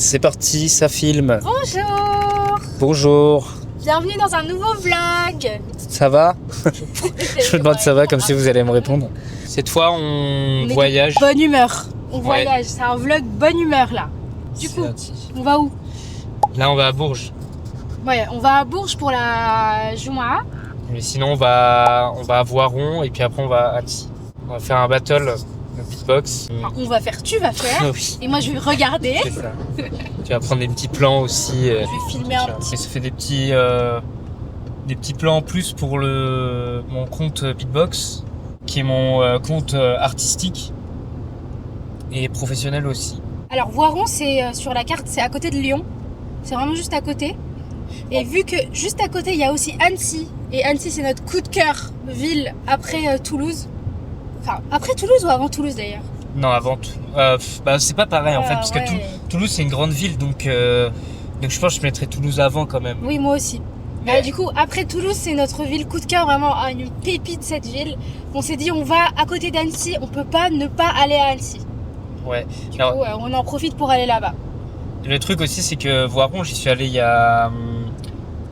C'est parti, ça filme. Bonjour. Bonjour. Bienvenue dans un nouveau vlog. Ça va? Je me demande ça va comme si vous allez me répondre. Cette fois, on voyage. Bonne humeur. On voyage. C'est un vlog bonne humeur là. Du coup, on va où? Là, on va à Bourges. Ouais, on va à Bourges pour la Jouma. Mais sinon, on va à Voiron et puis après, on va à Annecy. On va faire un battle de beatbox. Enfin, on va faire, tu vas faire. Oui. Et moi, je vais regarder. C'est ça. Tu vas prendre des petits plans aussi. Je vais filmer un petit. Et ça fait des petits plans en plus pour mon compte beatbox, qui est mon compte artistique et professionnel aussi. Alors, Voiron, c'est sur la carte, c'est à côté de Lyon. C'est vraiment juste à côté. Et vu que juste à côté, il y a aussi Annecy. Et Annecy, c'est notre coup de cœur ville après Toulouse. Enfin, après Toulouse ou avant Toulouse d'ailleurs? Non, avant tout. C'est pas pareil en fait, parce que Toulouse, c'est une grande ville, donc je pense que je mettrais Toulouse avant quand même. Oui, moi aussi. Mais du coup, après Toulouse, c'est notre ville coup de cœur, vraiment une pépite cette ville. On s'est dit, on va à côté d'Annecy, on peut pas ne pas aller à Annecy. Ouais. Du coup, on en profite pour aller là-bas. Le truc aussi, c'est que Voiron, j'y suis allé il y a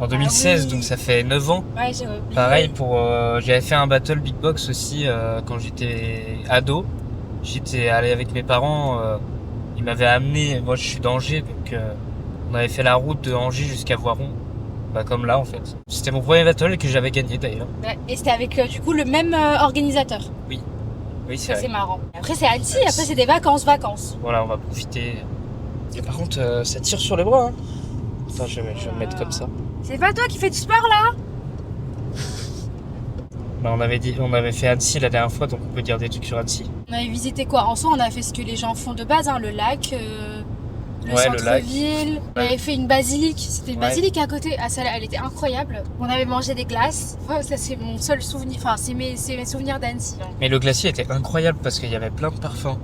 en 2016, oui. Donc ça fait 9 ans. Ouais, j'ai oublié. Pareil, j'avais fait un battle beatbox aussi quand j'étais ado. J'étais allé avec mes parents, ils m'avaient amené, moi je suis d'Angers, donc on avait fait la route de Angers jusqu'à Voiron. Comme là en fait. C'était mon premier battle que j'avais gagné d'ailleurs. Ouais, et c'était avec du coup le même organisateur. Oui, ça c'est marrant. Après c'est Annecy, après c'est des vacances. Voilà, on va profiter. Et par contre, ça tire sur les bras. Hein. Attends, je vais me mettre comme ça. C'est pas toi qui fais du sport là? On avait fait Annecy la dernière fois, donc on peut dire des trucs sur Annecy. On avait visité quoi? En soi, on a fait ce que les gens font de base, hein, le lac, le centre-ville. On avait fait une basilique. C'était une basilique à côté. Ah, ça, elle était incroyable. On avait mangé des glaces. Ouais, ça, c'est mon seul souvenir. Enfin, c'est mes souvenirs d'Annecy. Hein. Mais le glacier était incroyable parce qu'il y avait plein de parfums.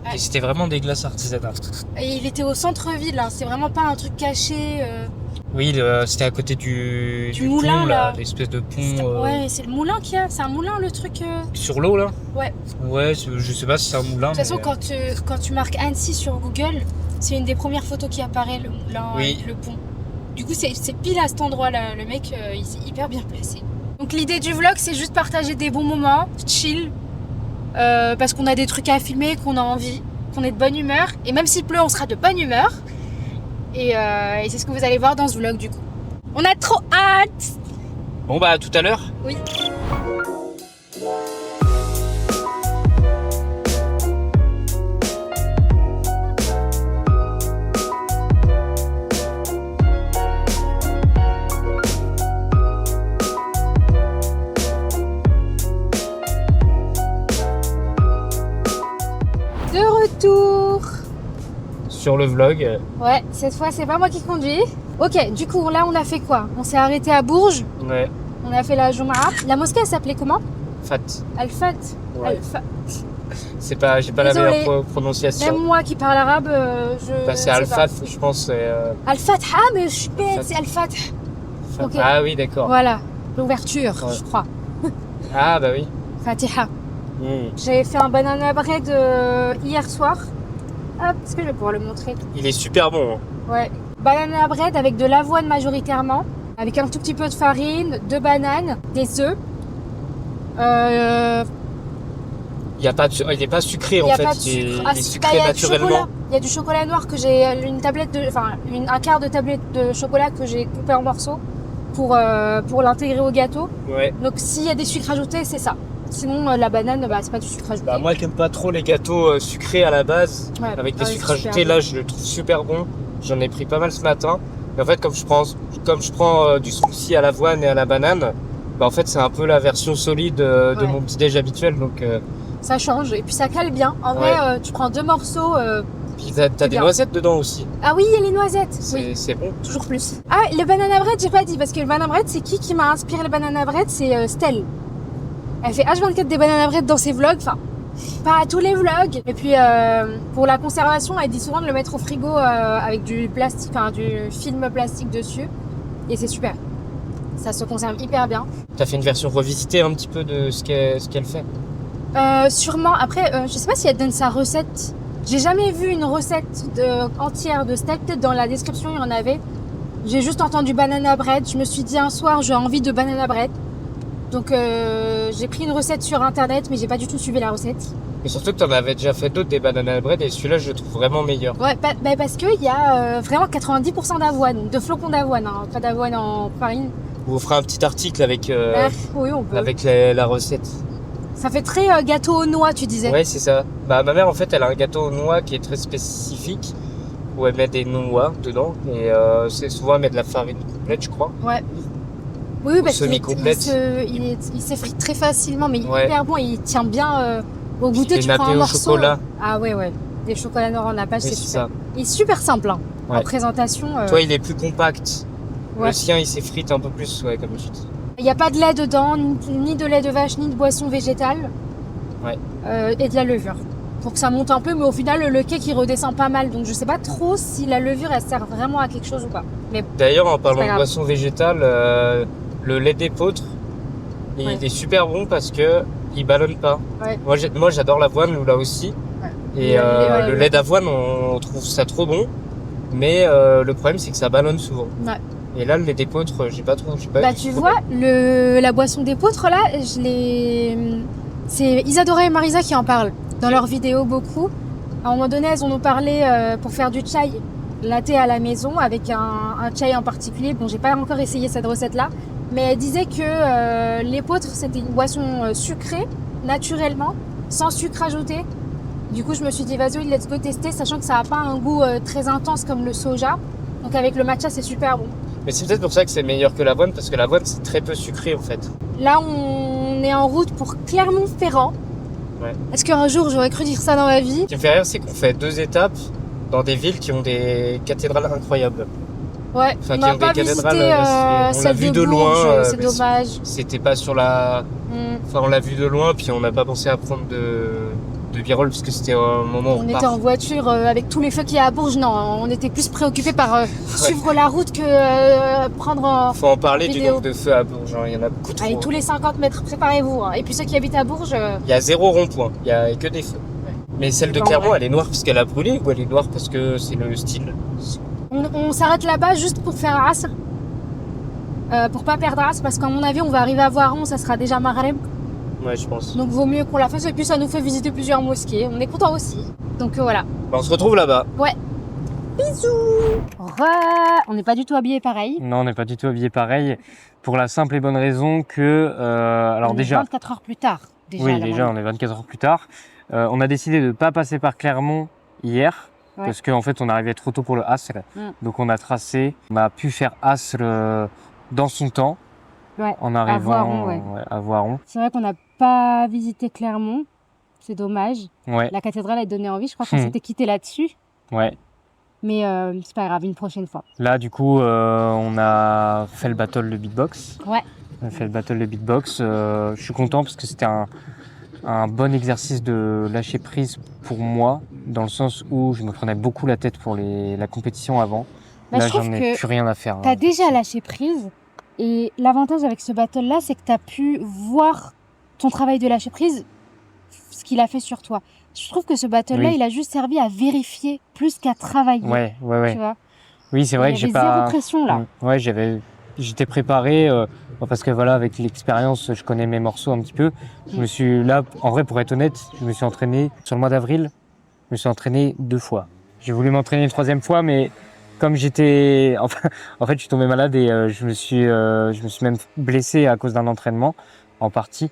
Ouais. Et c'était vraiment des glaces artisanales. Et il était au centre-ville. Hein. C'est vraiment pas un truc caché. Oui, c'était à côté du moulin, pont, là. L'espèce de pont. Ouais, c'est le moulin qu'il y a. C'est un moulin, le truc. Sur l'eau, là? Ouais. Ouais, je sais pas si c'est un moulin. De toute façon, quand tu marques Annecy sur Google, c'est une des premières photos qui apparaît, le moulin avec le pont. Du coup, c'est pile à cet endroit-là. Le mec, il s'est hyper bien placé. Donc, l'idée du vlog, c'est juste partager des bons moments, chill. Parce qu'on a des trucs à filmer, qu'on a envie, qu'on est de bonne humeur. Et même s'il pleut, on sera de bonne humeur. Et c'est ce que vous allez voir dans ce vlog du coup. On a trop hâte! Bon à tout à l'heure. Oui. De retour! Sur le vlog. Ouais, cette fois c'est pas moi qui conduis. Ok, du coup là on a fait quoi? On s'est arrêté à Bourges. Ouais. On a fait la Jouma. La mosquée elle s'appelait comment? Fat. Al-Fat. Ouais. Al-Fat. C'est pas, j'ai pas la meilleure prononciation. Même moi qui parle arabe, c'est Al-Fat, je pense. Al-Fat, mais je suis bête, c'est Al-Fat. Okay. Ah oui, d'accord. Voilà, l'ouverture, je crois. Ah bah oui. Fatiha. J'avais fait un banana bread hier soir. Hop, est-ce que je vais pouvoir le montrer? Il est super bon. Hein. Ouais. Banana bread avec de l'avoine majoritairement, avec un tout petit peu de farine, 2 bananes, des œufs. Il n'est pas sucré en fait. Il est sucré naturellement. Il y a du chocolat noir que j'ai un quart de tablette de chocolat que j'ai coupé en morceaux pour l'intégrer au gâteau. Ouais. Donc s'il y a des sucres ajoutés, c'est ça. Sinon la banane, c'est pas du sucre ajouté. Moi qui n'aime pas trop les gâteaux sucrés à la base, avec des sucres ajoutés, là je le trouve super bon. J'en ai pris pas mal ce matin. Et en fait comme je prends du smoothie à l'avoine et à la banane, en fait c'est un peu la version solide de mon petit déj habituel. Donc ça change et puis ça cale bien. En vrai, tu prends 2 morceaux. Puis t'as des noisettes dedans aussi. Ah oui, il y a les noisettes. C'est bon. Toujours plus. Ah, le banana bread, j'ai pas dit parce que le banana bread, c'est qui m'a inspiré le banana bread? C'est Stell. Elle fait H24 des banana bread dans ses vlogs, enfin pas à tous les vlogs. Et puis pour la conservation, elle dit souvent de le mettre au frigo avec du plastique, du film plastique dessus. Et c'est super. Ça se conserve hyper bien. T'as fait une version revisitée un petit peu de ce qu'elle fait? Sûrement. Après, je sais pas si elle donne sa recette J'ai jamais vu une recette entière de steak. Peut-être dans la description, il y en avait. J'ai juste entendu banana bread. Je me suis dit un soir, j'ai envie de banana bread. Donc j'ai pris une recette sur internet, mais j'ai pas du tout suivi la recette. Et surtout que t'en avais déjà fait d'autres des banana bread et celui-là je le trouve vraiment meilleur. Ouais, parce qu'il y a vraiment 90% d'avoine, de flocons d'avoine, hein, pas d'avoine en farine. On vous fera un petit article avec, Oui, on peut. avec la recette. Ça fait très gâteau aux noix, tu disais. Ouais, c'est ça. Bah, ma mère, en fait, elle a un gâteau aux noix qui est très spécifique, où elle met des noix dedans, et c'est souvent elle met de la farine complète, je crois. Ouais. Oui, parce semi-complète. il s'effrite très facilement, mais il est Ouais. hyper bon, il tient bien au goûter, Il est tu prends nappé un au morceau. chocolat. Ah ouais. Des chocolats noirs en nappage, Oui, c'est c'est super. ça. Il est super simple, hein. Ouais. En présentation. Toi, il est plus compact. Ouais. Le sien, il s'effrite un peu plus, ouais, comme tu dis. Il n'y a pas de lait dedans, ni de lait de vache, ni de boisson végétale. Ouais. Et de la levure. Pour que ça monte un peu, mais au final, le cake, il redescend pas mal. Donc, je sais pas trop si la levure, elle sert vraiment à quelque chose ou pas. Mais D'ailleurs, en parlant pas de grave. boisson végétale, le lait d'épeautre, il Ouais. est super bon parce que il ballonne pas. Ouais. Moi, j'adore l'avoine, Lula aussi. Ouais. Et Le le lait- lait d'avoine, on trouve ça trop bon. Mais le problème, c'est que ça ballonne souvent. Ouais. Et là, le lait d'épeautre, j'ai pas trop. Bah, tu vois, la boisson d'épeautre, là, c'est Isadora et Marisa qui en parlent dans leurs vidéos beaucoup. À un moment donné, elles ont nous parlé pour faire du chai latte à la maison avec un chai en particulier. Bon, j'ai pas encore essayé cette recette-là, mais elle disait que l'épeautre, c'était une boisson sucrée, naturellement, sans sucre ajouté. Du coup, je me suis dit, vas-y, let's go tester, sachant que ça n'a pas un goût très intense comme le soja. Donc avec le matcha, c'est super bon. Mais c'est peut-être pour ça que c'est meilleur que l'avoine, parce que l'avoine, c'est très peu sucré en fait. Là, on est en route pour Clermont-Ferrand. Ouais. Est-ce qu'un jour, j'aurais cru dire ça dans ma vie? Ce qui me fait rire, c'est qu'on fait 2 étapes dans des villes qui ont des cathédrales incroyables. Ouais, Enfin, on qui n'a ont pas des visité cathédrales, on l'a celle vu de de loin, Bourges, c'est mais dommage. C'était pas sur la. Enfin, on l'a vu de loin, puis on n'a pas pensé à prendre de b-roll parce que c'était un moment où On était en voiture avec tous les feux qu'il y a à Bourges. Non, on était plus préoccupés par suivre la route que prendre en Faut en parler du vidéo. nombre de feux à Bourges, hein, il y en a beaucoup trop. Allez, tous les 50 mètres, préparez-vous. Hein. Et puis ceux qui habitent à Bourges, Il y a 0 rond-point, il y a que des feux. Ouais. Mais celle de Bon, Clermont, ouais. elle est noire parce qu'elle a brûlé ou elle est noire parce que c'est le style? on s'arrête là-bas juste pour faire Asr. Pour pas perdre Asr, parce qu'à mon avis, on va arriver à Voiron, ça sera déjà Maghreb. Ouais, je pense. Donc vaut mieux qu'on la fasse. Et puis ça nous fait visiter plusieurs mosquées. On est content aussi. Donc voilà. Bah, on se retrouve là-bas. Bisous. On n'est pas du tout habillés pareil. Non, on n'est pas du tout habillé pareil, pour la simple et bonne raison que, alors On est déjà, 24 heures plus tard. oui, déjà, on est 24 heures plus tard. On a décidé de ne pas passer par Clermont hier, Ouais. parce qu'en fait, on arrivait trop tôt pour le Asr. Donc, on a tracé, on a pu faire Asr dans son temps, Ouais, en arrivant Voiron, ouais. à Voiron. C'est vrai qu'on n'a pas visité Clermont. C'est dommage. Ouais, La cathédrale a donné envie. Je crois qu'on s'était quitté là-dessus. ouais. Mais c'est pas grave, une prochaine fois. Là, du coup, on a fait le battle de beatbox. Ouais. On a fait le battle de beatbox. Je suis content parce que c'était un bon exercice de lâcher prise pour moi, dans le sens où je me prenais beaucoup la tête pour la compétition avant. Bah, Là, je trouve j'en ai que plus rien à faire. t'as déjà lâché prise. Et l'avantage avec ce battle-là, c'est que t'as pu voir ton travail de lâcher prise, ce qu'il a fait sur toi. Je trouve que ce battle-là, Oui. il a juste servi à vérifier plus qu'à travailler. Ouais. Tu vois. Oui, c'est vrai Il que y j'ai avait pas. zéro pression là. Ouais, j'étais préparé parce que voilà, avec l'expérience, je connais mes morceaux un petit peu. Je me suis là, en vrai, pour être honnête, je me suis entraîné sur le mois d'avril. Je me suis entraîné 2 fois. J'ai voulu m'entraîner une 3e fois, mais comme j'étais, en fait, je suis tombé malade et je me suis même blessé à cause d'un entraînement en partie.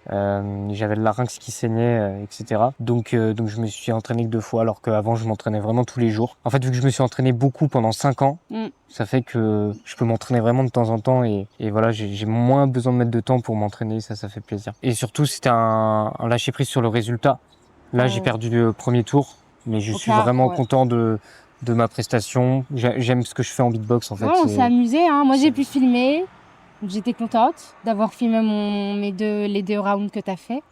J'avais le larynx qui saignait, etc. Donc je me suis entraîné que 2 fois, alors qu'avant je m'entraînais vraiment tous les jours. En fait, vu que je me suis entraîné beaucoup pendant 5 ans, ça fait que je peux m'entraîner vraiment de temps en temps et voilà, j'ai moins besoin de mettre de temps pour m'entraîner, ça fait plaisir. Et surtout, c'était un lâcher prise sur le résultat. Là, j'ai perdu le premier tour, mais je suis vraiment content de ma prestation. J'aime ce que je fais en beatbox en fait. Ouais, on s'est amusé. Hein. Moi, j'ai pu filmer. J'étais contente d'avoir filmé les 2 rounds que tu as fait.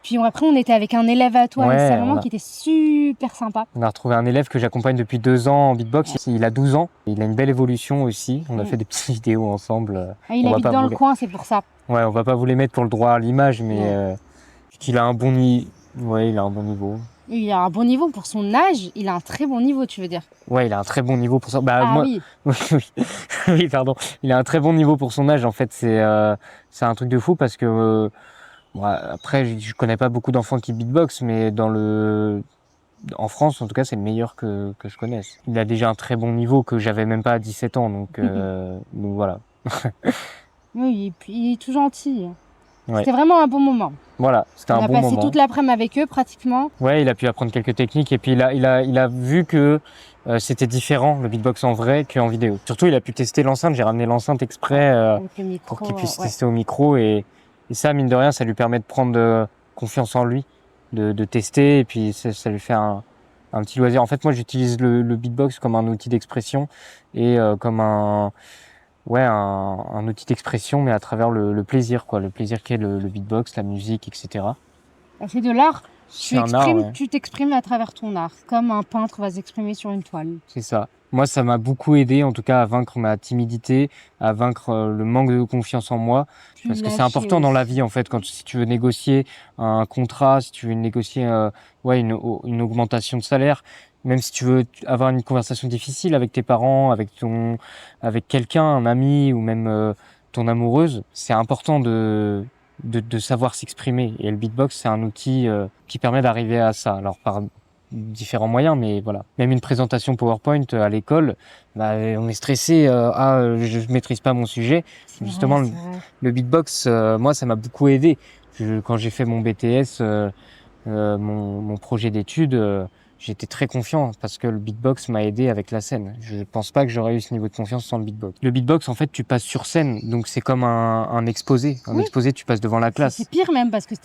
Puis après, on était avec un élève à toi, qui était super sympa. On a retrouvé un élève que j'accompagne depuis 2 ans en beatbox. Il a 12 ans. Il a une belle évolution aussi. On a fait des petites vidéos ensemble. Il habite dans le coin, c'est pour ça. Ouais, on va pas vous les mettre pour le droit à l'image, mais qu'il a un bon niveau. Ouais, il a un bon niveau. Il a un bon niveau pour son âge, il a un très bon niveau, tu veux dire? Ouais, il a un très bon niveau pour ça. Bah, Ah moi, oui. oui, oui, oui, pardon. Il a un très bon niveau pour son âge. En fait, c'est un truc de fou parce que, moi, après, je connais pas beaucoup d'enfants qui beatbox, mais en France, en tout cas, c'est le meilleur que je connaisse. Il a déjà un très bon niveau que j'avais même pas à 17 ans, donc voilà. Oui, et puis il est tout gentil. Ouais. C'était vraiment un bon moment. Voilà, c'était un bon moment. On a passé toute l'après-midi avec eux, pratiquement. Ouais, il a pu apprendre quelques techniques et puis il a vu que c'était différent le beatbox en vrai qu'en vidéo. Surtout, il a pu tester l'enceinte. J'ai ramené l'enceinte exprès pour qu'il puisse tester au micro et ça, mine de rien, ça lui permet de prendre confiance en lui, de tester et puis ça lui fait un petit loisir. En fait, moi, j'utilise le beatbox comme un outil d'expression et comme un outil d'expression, mais à travers le plaisir, quoi, le plaisir qu'est le beatbox, la musique, etc. C'est de l'art. Ouais. Tu t'exprimes à travers ton art, comme un peintre va s'exprimer sur une toile. C'est ça. Moi, ça m'a beaucoup aidé, en tout cas, à vaincre ma timidité, à vaincre le manque de confiance en moi. Parce que c'est important dans la vie, en fait, si tu veux négocier un contrat, si tu veux négocier une augmentation de salaire, même si tu veux avoir une conversation difficile avec tes parents, avec quelqu'un, un ami ou même ton amoureuse, c'est important de savoir s'exprimer. Et le beatbox, c'est un outil qui permet d'arriver à ça. Alors, par différents moyens, mais voilà. Même une présentation PowerPoint à l'école, bah, on est stressé, je maîtrise pas mon sujet. Justement, le beatbox, moi, ça m'a beaucoup aidé. Quand j'ai fait mon BTS, mon projet d'études, j'étais très confiant parce que le beatbox m'a aidé avec la scène. Je pense pas que j'aurais eu ce niveau de confiance sans le beatbox. Le beatbox, en fait, tu passes sur scène, donc c'est comme un exposé. Un exposé, tu passes devant la classe. C'est pire même parce que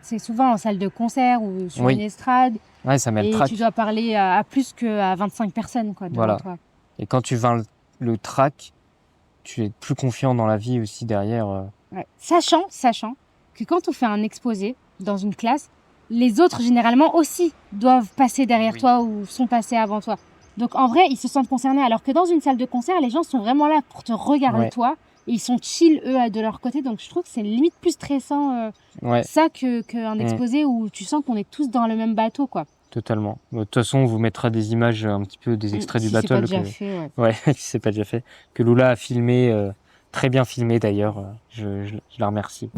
c'est souvent en salle de concert ou sur une estrade. Ouais, ça met le trac. Et tu dois parler à plus qu'à 25 personnes, quoi, devant toi. Et quand tu vins le trac, tu es plus confiant dans la vie aussi derrière. Ouais. Sachant que quand on fait un exposé dans une classe, les autres, généralement, aussi doivent passer derrière toi ou sont passés avant toi. Donc, en vrai, ils se sentent concernés. Alors que dans une salle de concert, les gens sont vraiment là pour te regarder, toi. Et ils sont chill, eux, de leur côté. Donc, je trouve que c'est limite plus stressant, ça, qu'un exposé où tu sens qu'on est tous dans le même bateau, quoi. Totalement. De toute façon, on vous mettra des images, un petit peu des extraits du battle. Si c'est pas déjà fait, si c'est pas déjà fait. Que Lula a filmé, très bien filmé d'ailleurs. Je la remercie.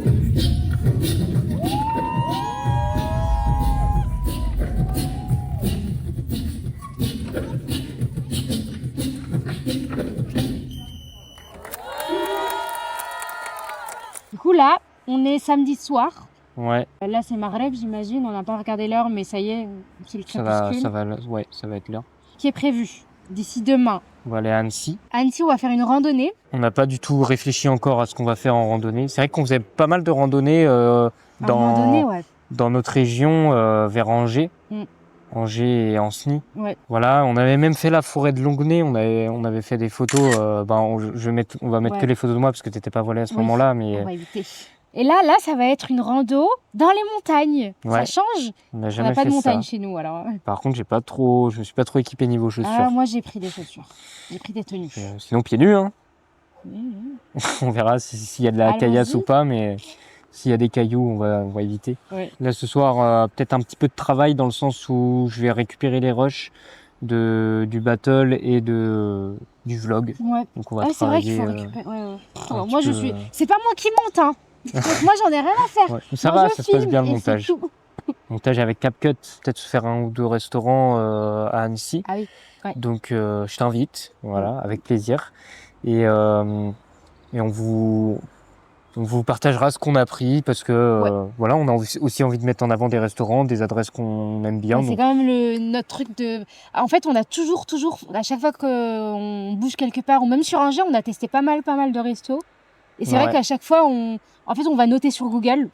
Du coup, là, on est samedi soir. Ouais. Là, c'est Maghreb, j'imagine. On n'a pas regardé l'heure, mais ça y est, c'est le crépuscule. Ça va être l'heure. Qui est prévu d'ici demain. On va aller à Annecy. À Annecy, on va faire une randonnée. On n'a pas du tout réfléchi encore à ce qu'on va faire en randonnée. C'est vrai qu'on faisait pas mal de randonnées dans notre région, vers Angers. Angers et Ancenis. Ouais. Voilà, on avait même fait la forêt de Longuenay. On avait fait des photos. On va mettre que les photos de moi parce que t'étais pas voilée à ce moment-là. Mais on va éviter. Et là, ça va être une rando dans les montagnes. Ça change. On n'a pas de montagne chez nous, alors. Par contre, je me suis pas trop équipé niveau chaussures. Ah, moi, j'ai pris des chaussures. J'ai pris des tenues. Sinon, pieds nus, hein. On verra s'il y a de la caillasse ou pas, mais s'il y a des cailloux, on va éviter. Ouais. Là, ce soir, peut-être un petit peu de travail dans le sens où je vais récupérer les rushs du battle et du vlog. Ouais. Donc, on va travailler. C'est vrai qu'il faut récupérer. Moi, c'est pas moi qui monte, hein. Moi, j'en ai rien à faire. Ouais. Ça va, ça se passe bien le montage. Montage avec CapCut, peut-être faire un ou deux restaurants à Annecy. Ah oui. Ouais. Donc, je t'invite, voilà, avec plaisir. Et on vous partagera ce qu'on a pris parce que voilà, on a aussi envie de mettre en avant des restaurants, des adresses qu'on aime bien. C'est quand même notre truc de. En fait, on a toujours, à chaque fois qu'on bouge quelque part, ou même sur Angers, on a testé pas mal de restos. Et c'est vrai qu'à chaque fois, on va noter sur Google,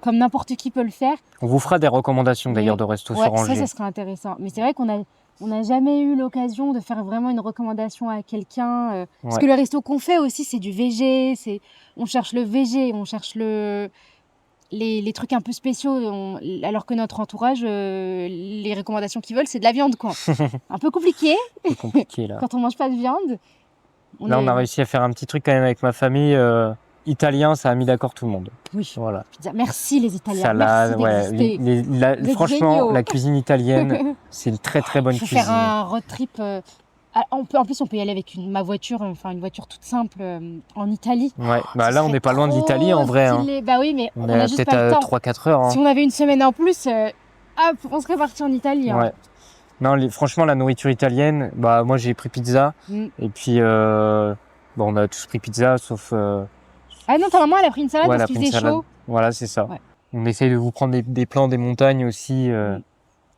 comme n'importe qui peut le faire. On vous fera des recommandations d'ailleurs de restos sur Angers. Ça serait intéressant. Mais c'est vrai qu'on n'a jamais eu l'occasion de faire vraiment une recommandation à quelqu'un. Parce que le resto qu'on fait aussi, c'est du VG. On cherche le VG, on cherche les trucs un peu spéciaux. Alors que notre entourage, les recommandations qu'ils veulent, c'est de la viande, quoi. Un peu compliqué. C'est compliqué, là. Quand on mange pas de viande. On a réussi à faire un petit truc quand même avec ma famille. italien, ça a mis d'accord tout le monde. Oui. Voilà. Je veux dire, merci les Italiens. Ça merci ouais, d'exister. franchement, géniaux. la cuisine italienne, c'est une très très bonne Il faut cuisine. faire un road trip. En plus, on peut y aller avec ma voiture, enfin une voiture toute simple en Italie. Ouais, bah Ce là, on serait n'est pas loin de l'Italie en vrai. Hein. stylé. Bah oui, mais On a est juste peut-être pas le à temps. 3-4 heures. Hein. Si on avait une semaine en plus, hop, on serait parti en Italie. Hein. Ouais. Non, franchement, la nourriture italienne, bah moi j'ai pris pizza. Et puis, bon, on a tous pris pizza sauf. Ah non, ta maman elle a pris une salade parce qu'il faisait chaud. Voilà, c'est ça. Ouais. On essaye de vous prendre des plans des montagnes aussi.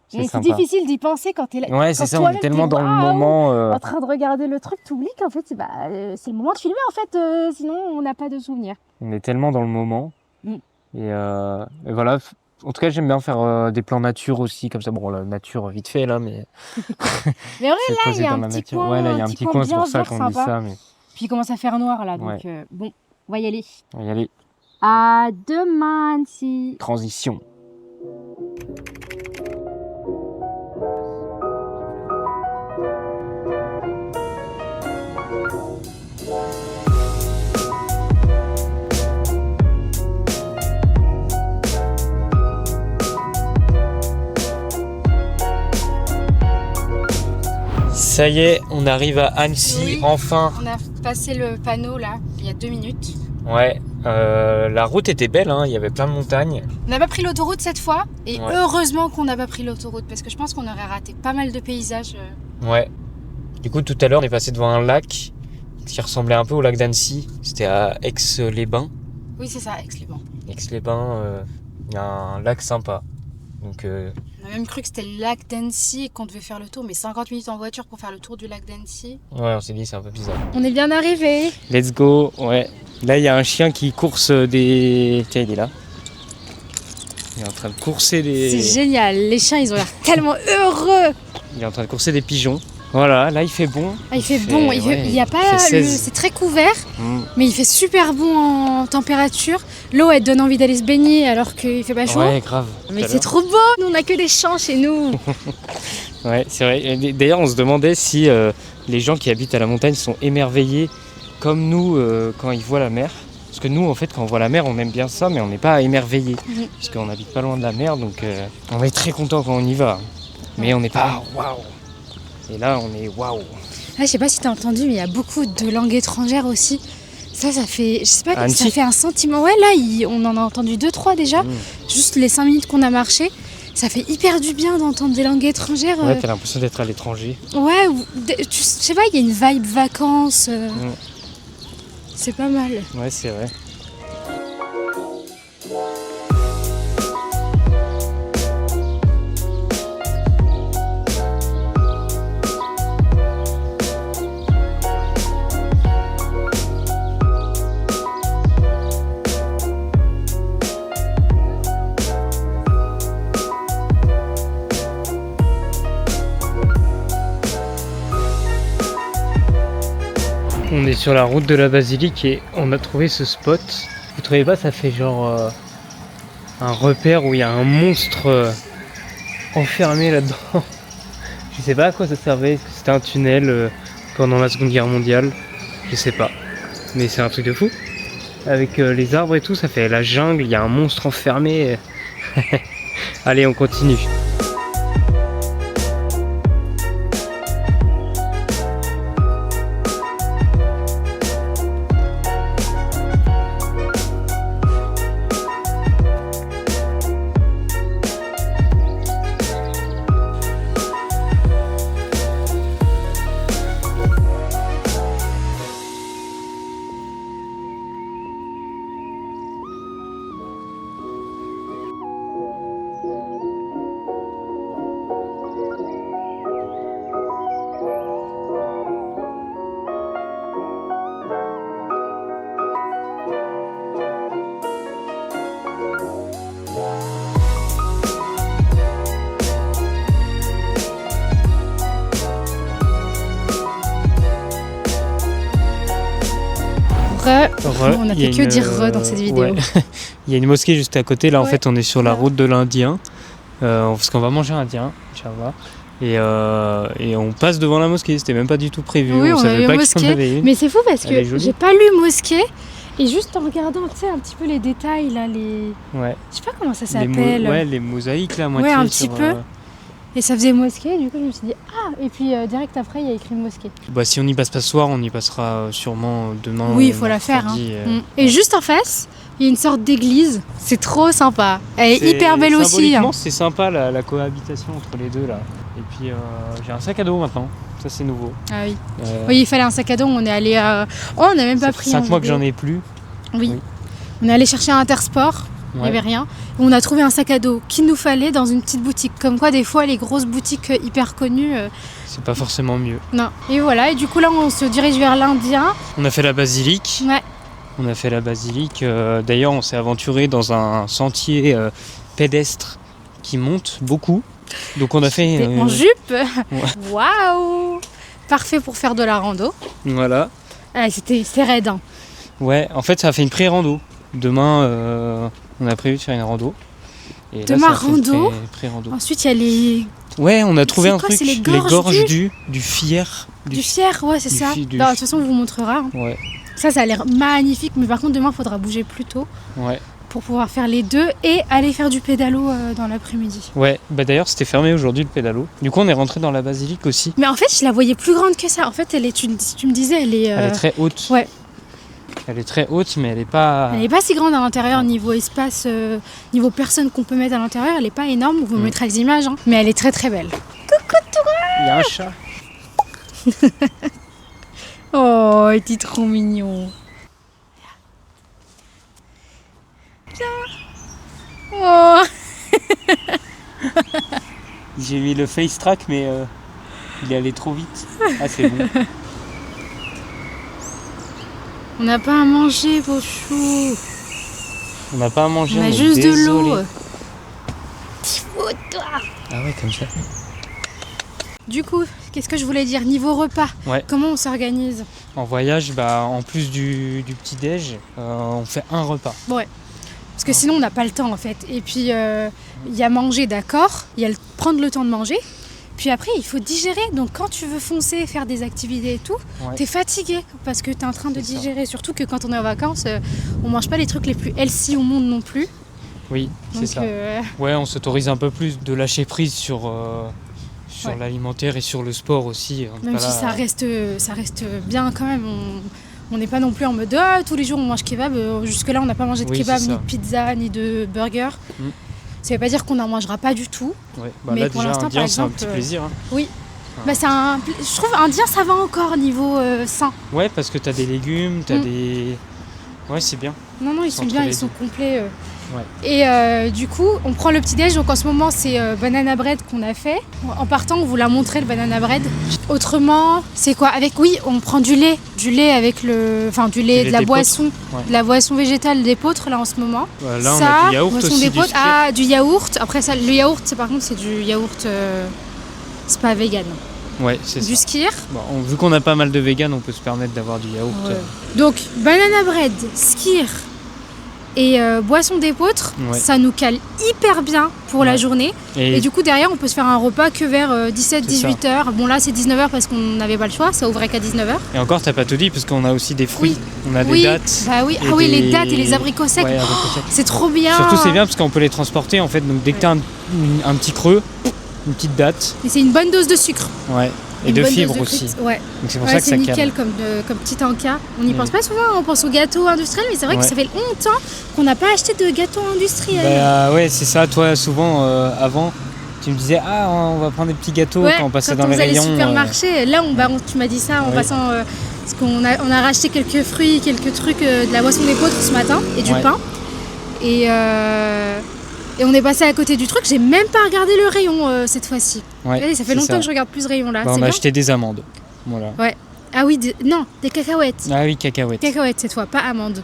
C'est difficile d'y penser quand t'es là. Ouais, c'est ça, on est tellement dans le moment. En train de regarder le truc, t'oublies qu'en fait, c'est le moment de filmer en fait, sinon on n'a pas de souvenirs. On est tellement dans le moment. Et voilà. En tout cas, j'aime bien faire des plans nature aussi, comme ça. Bon, la nature vite fait là, mais. Mais ouais, là, il y a un petit coin. Ouais, là, il y a un petit coin, c'est pour ça qu'on dit ça. Mais... Puis il commence à faire noir là, donc bon, on va y aller. On va y aller. À demain, si. Transition. Ça y est, on arrive à Annecy, enfin. On a passé le panneau là, il y a 2 minutes. Ouais, la route était belle, hein, il y avait plein de montagnes. On n'a pas pris l'autoroute cette fois, et heureusement qu'on n'a pas pris l'autoroute, parce que je pense qu'on aurait raté pas mal de paysages. Ouais. Du coup, tout à l'heure, on est passé devant un lac qui ressemblait un peu au lac d'Annecy. C'était à Aix-les-Bains. Oui, c'est ça, Aix-les-Bains. Aix-les-Bains, il y a un lac sympa. Donc, on a même cru que c'était le lac d'Annecy et qu'on devait faire le tour, mais 50 minutes en voiture pour faire le tour du lac d'Annecy. Ouais, on s'est dit c'est un peu bizarre. On est bien arrivé. Let's go, ouais. Là, il y a un chien qui course des... Tiens, il est là. Il est en train de courser des... C'est génial, les chiens, ils ont l'air tellement heureux. Il est en train de courser des pigeons. Voilà, là, il fait bon. Ah, il fait bon, il y a pas... C'est très couvert, mais il fait super bon en température. L'eau, elle donne envie d'aller se baigner alors qu'il fait pas chaud. Ouais, grave. Mais c'est trop beau, nous, on a que des champs chez nous. Ouais, c'est vrai. D'ailleurs, on se demandait si les gens qui habitent à la montagne sont émerveillés comme nous quand ils voient la mer. Parce que nous, en fait, quand on voit la mer, on aime bien ça, mais on n'est pas émerveillés. Parce qu'on n'habite pas loin de la mer, donc on est très content quand on y va. Mais on n'est pas waouh. Et là, on est waouh. Ah, je sais pas si t'as entendu, mais il y a beaucoup de langues étrangères aussi. Ça fait, je sais pas, ça fait un sentiment. Ouais, là, on en a entendu 2-3 déjà. Juste les 5 minutes qu'on a marché. Ça fait hyper du bien d'entendre des langues étrangères. Ouais, t'as l'impression d'être à l'étranger. Ouais, je sais pas, il y a une vibe vacances. C'est pas mal. Ouais, c'est vrai. On est sur la route de la basilique et on a trouvé ce spot. Vous trouvez pas, ça fait genre un repère où il y a un monstre enfermé là-dedans. Je sais pas à quoi ça servait, est-ce que c'était un tunnel pendant la Seconde Guerre mondiale, je sais pas. Mais c'est un truc de fou. Avec les arbres et tout, ça fait la jungle, il y a un monstre enfermé. Allez, on continue. On a fait que dire re dans cette vidéo. Ouais. Il y a une mosquée juste à côté. Là, en fait, on est sur la route de l'Indien. Parce qu'on va manger indien, Inch'Allah. Et on passe devant la mosquée. C'était même pas du tout prévu. Oui, on savait a eu pas mosquée. qu'il y en avait une. Mais c'est fou parce que j'ai pas lu mosquée. Et juste en regardant, tu sais, un petit peu les détails, là, les... Ouais. Je sais pas comment ça s'appelle. Ouais, les mosaïques, là, à moitié. Ouais, un petit sur, peu. Et ça faisait mosquée, du coup, je me suis dit, ah! Et puis, direct après, il y a écrit mosquée. Bah, si on n'y passe pas ce soir, on y passera sûrement demain. Oui, il faut la faire. Hein. Et juste en face, il y a une sorte d'église. C'est trop sympa. Elle est hyper belle aussi. Symboliquement, c'est sympa, la cohabitation entre les deux, là. Et puis, j'ai un sac à dos maintenant. Ça, c'est nouveau. Ah oui. Oui, il fallait un sac à dos. On est allé à... Oh, on n'a même pas pris 5 mois que j'en ai plus. Oui. On est allé chercher un Intersport. Il n'y avait rien. Et on a trouvé un sac à dos qu'il nous fallait dans une petite boutique. Comme quoi, des fois, les grosses boutiques hyper connues... C'est pas forcément mieux. Non. Et voilà. Et du coup, là, on se dirige vers l'Indien. On a fait la basilique. Ouais. On a fait la basilique. D'ailleurs, on s'est aventuré dans un sentier pédestre qui monte beaucoup. Donc on a fait... en jupe. Waouh. Parfait pour faire de la rando. Voilà. Ah, c'était raide. Hein. Ouais, en fait, ça a fait une pré-rando. Demain, on a prévu de faire une rando. Et demain, là, ça a fait rando. Pré-rando. Ensuite, il y a les... Ouais, on a trouvé un truc. Les gorges du Fier. Du Fier, ouais, c'est ça. De toute façon, on vous montrera. Hein. Ouais. Ça a l'air magnifique. Mais par contre, demain, il faudra bouger plus tôt. Ouais. Pour pouvoir faire les deux et aller faire du pédalo dans l'après-midi. Ouais, bah d'ailleurs c'était fermé aujourd'hui le pédalo. Du coup on est rentré dans la basilique aussi. Mais en fait je la voyais plus grande que ça. En fait elle est, tu me disais, elle est... Elle est très haute. Ouais. Elle est très haute mais elle est pas... Elle est pas si grande à l'intérieur niveau espace, niveau personnes qu'on peut mettre à l'intérieur. Elle est pas énorme, on vous mettra les images. Hein. Mais elle est très très belle. Coucou toi. Il y a un chat. Oh, il est trop mignon. Oh. J'ai mis le face track mais il est allé trop vite. Ah c'est bon. On n'a pas à manger, beau chou. On n'a pas à manger. On a juste de l'eau. Toi. Ah ouais, comme ça. Du coup, qu'est-ce que je voulais dire niveau repas? Ouais. Comment on s'organise? En voyage, bah en plus du petit déj, on fait un repas. Ouais. Parce que sinon on n'a pas le temps en fait. Et puis il y a manger, d'accord, il y a prendre le temps de manger. Puis après il faut digérer. Donc quand tu veux foncer, faire des activités et tout, t'es fatigué parce que t'es en train de digérer. Surtout que quand on est en vacances, on mange pas les trucs les plus healthy au monde non plus. Oui, c'est ça. Ouais, on s'autorise un peu plus de lâcher prise sur l'alimentaire et sur le sport aussi. Même si ça reste bien quand même. On n'est pas non plus en mode tous les jours on mange kebab. Jusque là on n'a pas mangé de kebab, ni de pizza, ni de burger. Ça veut pas dire qu'on n'en mangera pas du tout. Ouais. Bah mais là pour déjà l'instant indien, par exemple, c'est un petit plaisir. Hein. Oui. Bah, je trouve indien ça va encore niveau sain. Ouais, parce que t'as des légumes, t'as des... Ouais, c'est bien. Non, ils sont bien, ils sont complets. Ouais. Et du coup, on prend le petit déj. Donc en ce moment, c'est banana bread qu'on a fait. En partant, on vous l'a montré le banana bread. Autrement, c'est quoi? On prend du lait avec du lait, de la boisson, de la boisson végétale d'épeautre là en ce moment. Là, on a du yaourt aussi. Du yaourt. Après ça, le yaourt, par contre, c'est du yaourt. C'est pas vegan. Ouais, c'est ça. Du skyr. Bon, vu qu'on a pas mal de véganes, on peut se permettre d'avoir du yaourt. Ouais. Donc, banana bread, skyr et boisson d'épeautre, ça nous cale hyper bien pour la journée. Et du coup, derrière, on peut se faire un repas que vers 17-18 heures. Bon, là, c'est 19 h parce qu'on n'avait pas le choix, ça ouvrait qu'à 19 h. Et encore, t'as pas tout dit, parce qu'on a aussi des fruits. On a des dattes. Bah oui, les dattes et les abricots secs. Ouais, abricots secs. C'est trop bien. Surtout, c'est bien parce qu'on peut les transporter, en fait. Donc, dès que t'as un petit creux, une petite date. Et c'est une bonne dose de sucre. Ouais. Et de fibres aussi. Ouais. Donc c'est pour ça que ça nickel comme petit encas. On n'y pense pas souvent, on pense aux gâteaux industriels, mais c'est vrai que ça fait longtemps qu'on n'a pas acheté de gâteaux industriels. Bah ouais, c'est ça. Toi, souvent, avant, tu me disais on va prendre des petits gâteaux quand on passait dans les rayons. Quand on allait au supermarché, là, tu m'as dit ça en passant... parce qu'on a racheté quelques fruits, quelques trucs, de la boisson d'épeautre ce matin et du pain. Et on est passé à côté du truc, j'ai même pas regardé le rayon cette fois-ci. Ouais, ça fait longtemps que je regarde plus ce rayon là. On a acheté des amandes. Voilà. Ouais. Ah oui, des cacahuètes. Ah oui, cacahuètes. Cacahuètes cette fois, pas amandes.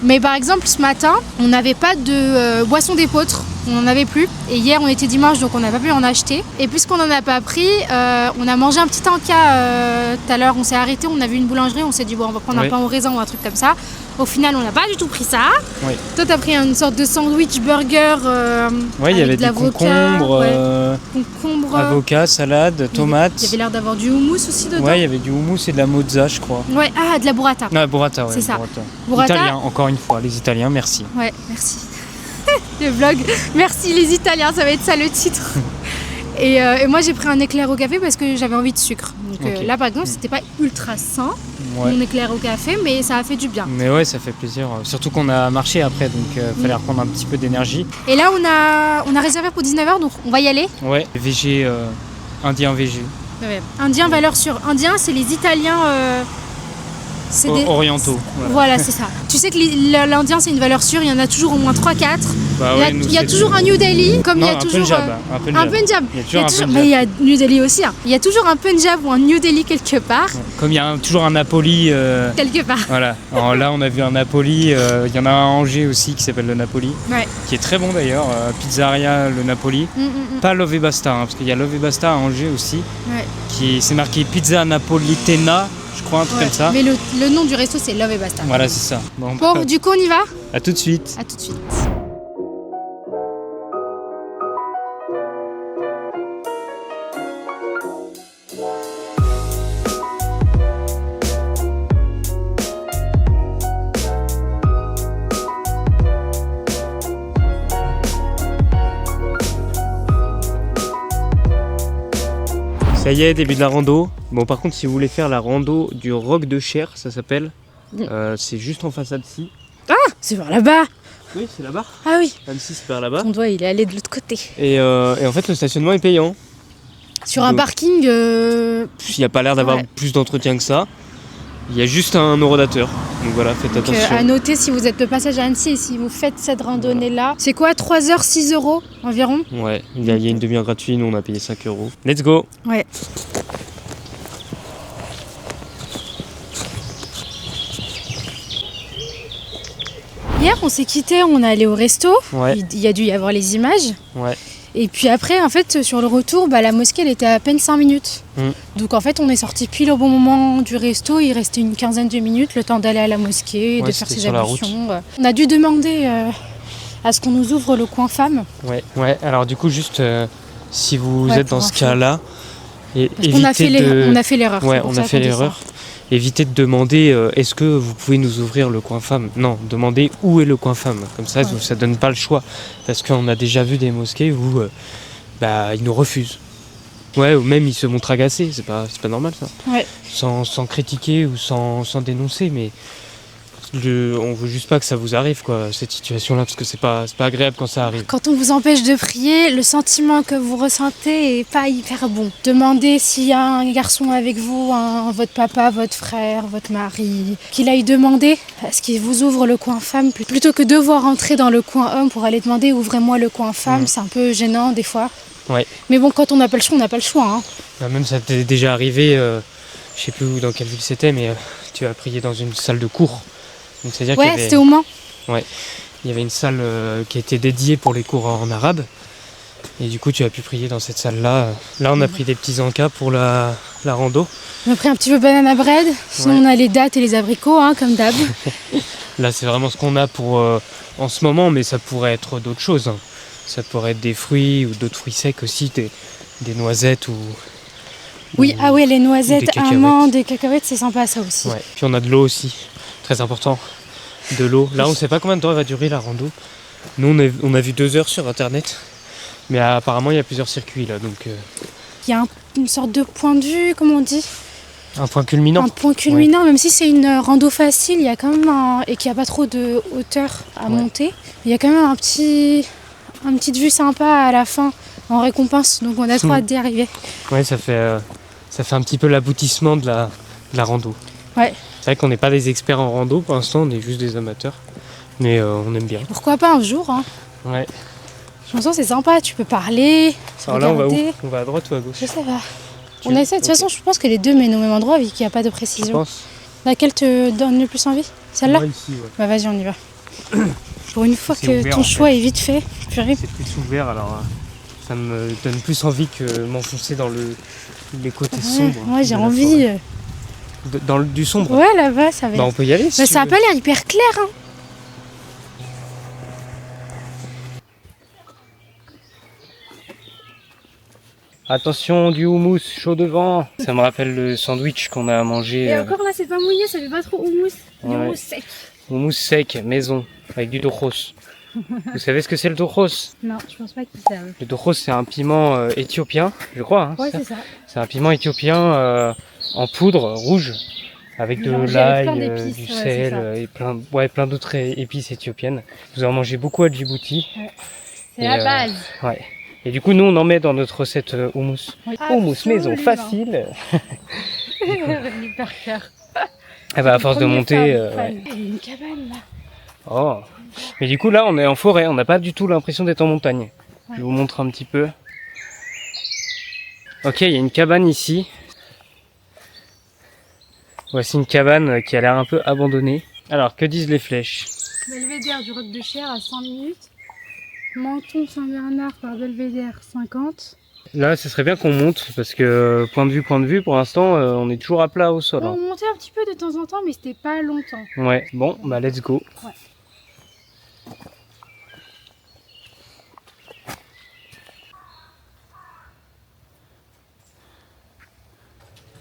Mais par exemple, ce matin, on n'avait pas de boisson d'épeautre. on n'en avait plus. Et hier, on était dimanche, donc on n'a pas pu en acheter. Et puisqu'on n'en a pas pris, on a mangé un petit tanka tout à l'heure. On s'est arrêté, on a vu une boulangerie, on s'est dit, bon, on va prendre un pain au raisin ou un truc comme ça. Au final, on n'a pas du tout pris ça. Oui. Toi, t'as pris une sorte de sandwich burger. Oui, il y avait de concombre, avocat, salade, tomates. Il y avait l'air d'avoir du houmous aussi dedans. Ouais, il y avait du houmous et de la mozza, je crois. Ouais, de la burrata. Ah, burrata, ouais. C'est ça. Burrata. Italien, encore une fois, les Italiens, merci. Ouais, merci. Le vlog, merci les Italiens, ça va être ça le titre. Et moi j'ai pris un éclair au café parce que j'avais envie de sucre. Donc là par exemple c'était pas ultra sain, mon éclair au café, mais ça a fait du bien. Mais ouais, ça fait plaisir. Surtout qu'on a marché après, donc fallait reprendre un petit peu d'énergie. Et là on a réservé pour 19h, donc on va y aller. Ouais, VG, indien VG. Ouais. Indien valeur sûre. Indien c'est les Italiens... orientaux. Voilà, c'est ça. Tu sais que l'Indien c'est une valeur sûre, il y en a toujours au moins 3-4. Bah il y a toujours un New Delhi, comme il y a toujours un Punjab. Mais il y a New Delhi aussi. Il y a toujours un Punjab ou un New Delhi quelque part. Comme il y a toujours un Napoli. Quelque part. Voilà. Alors là, on a vu un Napoli. Il y en a un à Angers aussi qui s'appelle le Napoli. Ouais. Qui est très bon d'ailleurs. Pizzeria le Napoli. Pas Love et Basta, parce qu'il y a Love et Basta à Angers aussi. Ouais. C'est marqué Pizza Napolitana. Je crois, un truc comme ça. Mais le nom du resto c'est Love et Basta. Voilà, c'est ça. Bon, du coup on y va ? À tout de suite. À tout de suite. Ça y est, début de la rando. Bon, par contre, si vous voulez faire la rando du Roc de Cher, ça s'appelle, c'est juste en façade ci. Ah, c'est vers là-bas. Oui, c'est là-bas. Ah oui. Annecy, c'est vers là-bas. Ton doigt, il est allé de l'autre côté. Et en fait, le stationnement est payant. Sur un parking... Il n'y a pas l'air d'avoir plus d'entretien que ça. Il y a juste un horodateur. Donc voilà, faites attention. À noter si vous êtes de passage à Annecy et si vous faites cette randonnée-là. C'est quoi, 3 heures, 6 € environ ? Ouais, il y a une demi-heure gratuite, nous on a payé 5 €. Let's go. Ouais. Hier, on s'est quitté, on est allé au resto. Ouais. Il y a dû y avoir les images. Ouais. Et puis après, en fait, sur le retour, la mosquée, elle était à peine 5 minutes. Donc en fait, on est sorti pile au bon moment du resto. Il restait une quinzaine de minutes, le temps d'aller à la mosquée, de faire ses ablutions. On a dû demander à ce qu'on nous ouvre le coin femme. Ouais. Alors du coup, juste si vous êtes dans ce cas-là, on a fait l'erreur. Ouais, on a fait l'erreur. Évitez de demander est-ce que vous pouvez nous ouvrir le coin femme. Non, demandez où est le coin femme. Comme ça, ça donne pas le choix. Parce qu'on a déjà vu des mosquées où ils nous refusent. Ouais, ou même ils se montrent agacés. C'est pas normal ça. Ouais. Sans critiquer ou sans dénoncer, mais on veut juste pas que ça vous arrive, quoi, cette situation-là, parce que c'est pas agréable quand ça arrive. Quand on vous empêche de prier, le sentiment que vous ressentez est pas hyper bon. Demandez s'il y a un garçon avec vous, votre papa, votre frère, votre mari, qu'il aille demander à ce qu'il vous ouvre le coin femme, plutôt que devoir entrer dans le coin homme pour aller demander ouvrez-moi le coin femme. C'est un peu gênant des fois. Ouais. Mais bon, quand on n'a pas le choix, on n'a pas le choix. Hein. Même ça t'est déjà arrivé, je sais plus dans quelle ville c'était, mais tu as prié dans une salle de cours. Donc, c'est-à-dire c'était au Mans. Ouais, il y avait une salle qui était dédiée pour les cours en arabe. Et du coup, tu as pu prier dans cette salle-là. Là, on a pris des petits encas pour la rando. On a pris un petit peu banana bread. Sinon, on a les dattes et les abricots, comme d'hab. Là, c'est vraiment ce qu'on a pour en ce moment, mais ça pourrait être d'autres choses. Ça pourrait être des fruits ou d'autres fruits secs aussi, des noisettes ou... Oui, les noisettes, amandes, des cacahuètes, c'est sympa ça aussi. Ouais. Puis on a de l'eau aussi. Très important, de l'eau. Là, on ne sait pas combien de temps va durer la rando. Nous, on a vu 2 heures sur internet, mais apparemment, il y a plusieurs circuits là. Donc, il y a une sorte de point de vue, comment on dit ? Un point culminant. Un point culminant, même si c'est une rando facile, il y a quand même et qu'il n'y a pas trop de hauteur à monter. Il y a quand même une petite vue sympa à la fin, en récompense. Donc, on a trop hâte d'y arriver. Ouais, ça fait un petit peu l'aboutissement de la rando. Ouais. C'est vrai qu'on n'est pas des experts en rando pour l'instant, on est juste des amateurs, mais on aime bien. Pourquoi pas un jour Ouais. Je me sens c'est sympa, tu peux parler. Alors là, on va où ? On va à droite ou à gauche ? Je sais pas. On essaie. De toute façon, je pense que les deux mènent au même endroit vu qu'il n'y a pas de précision. Je pense. Laquelle te donne le plus envie ? Celle-là ? Moi, ici, ouais. Bah vas-y, on y va. pour une fois C'est que ouvert, ton en choix est vite fait. Purée. C'est plus ouvert, alors ça me donne plus envie que m'enfoncer dans les côtés sombres. Moi j'ai de la envie. forêt. Dans du sombre. Ouais, là-bas, ça va être. Bah on peut y aller si Bah, tu ça a veux. pas l'air hyper clair, hein. Attention, du houmous chaud devant. Ça me rappelle le sandwich qu'on a mangé. Et encore là, c'est pas mouillé, ça fait pas trop houmous. Du Ouais. houmous sec. Houmous sec, maison, avec du dojos. Vous savez ce que c'est le dojos? Non, je pense pas qu'ils savent. Le dojos, c'est un piment éthiopien, je crois. Hein, Ouais, ça. c'est ça. C'est un piment éthiopien en poudre rouge, avec de Mélangé l'ail, avec plein d'épices, du ouais, c'est sel ça. et plein d'autres épices éthiopiennes. Vous en mangez beaucoup à Djibouti. C'est Et, la base. Ouais. Et du coup, nous, on en met dans notre recette houmous. Oui. Houmous maison, Absolument. facile. Hyper clair. Ah bah, à force de Premier monter. fan. Ouais. Il y a une cabane là. Oh. Mais du coup, là, on est en forêt. On n'a pas du tout l'impression d'être en montagne. Ouais. Je vous montre un petit peu. Ok, il y a une cabane ici. Voici une cabane qui a l'air un peu abandonnée. Alors, que disent les flèches? Belvédère du Roc de Cher à 100 minutes. Menton Saint-Bernard par Belvédère 50. Là, ce serait bien qu'on monte parce que point de vue, pour l'instant, on est toujours à plat au sol. On Hein. montait un petit peu de temps en temps, mais c'était pas longtemps. Ouais, bon, bah let's go. Ouais.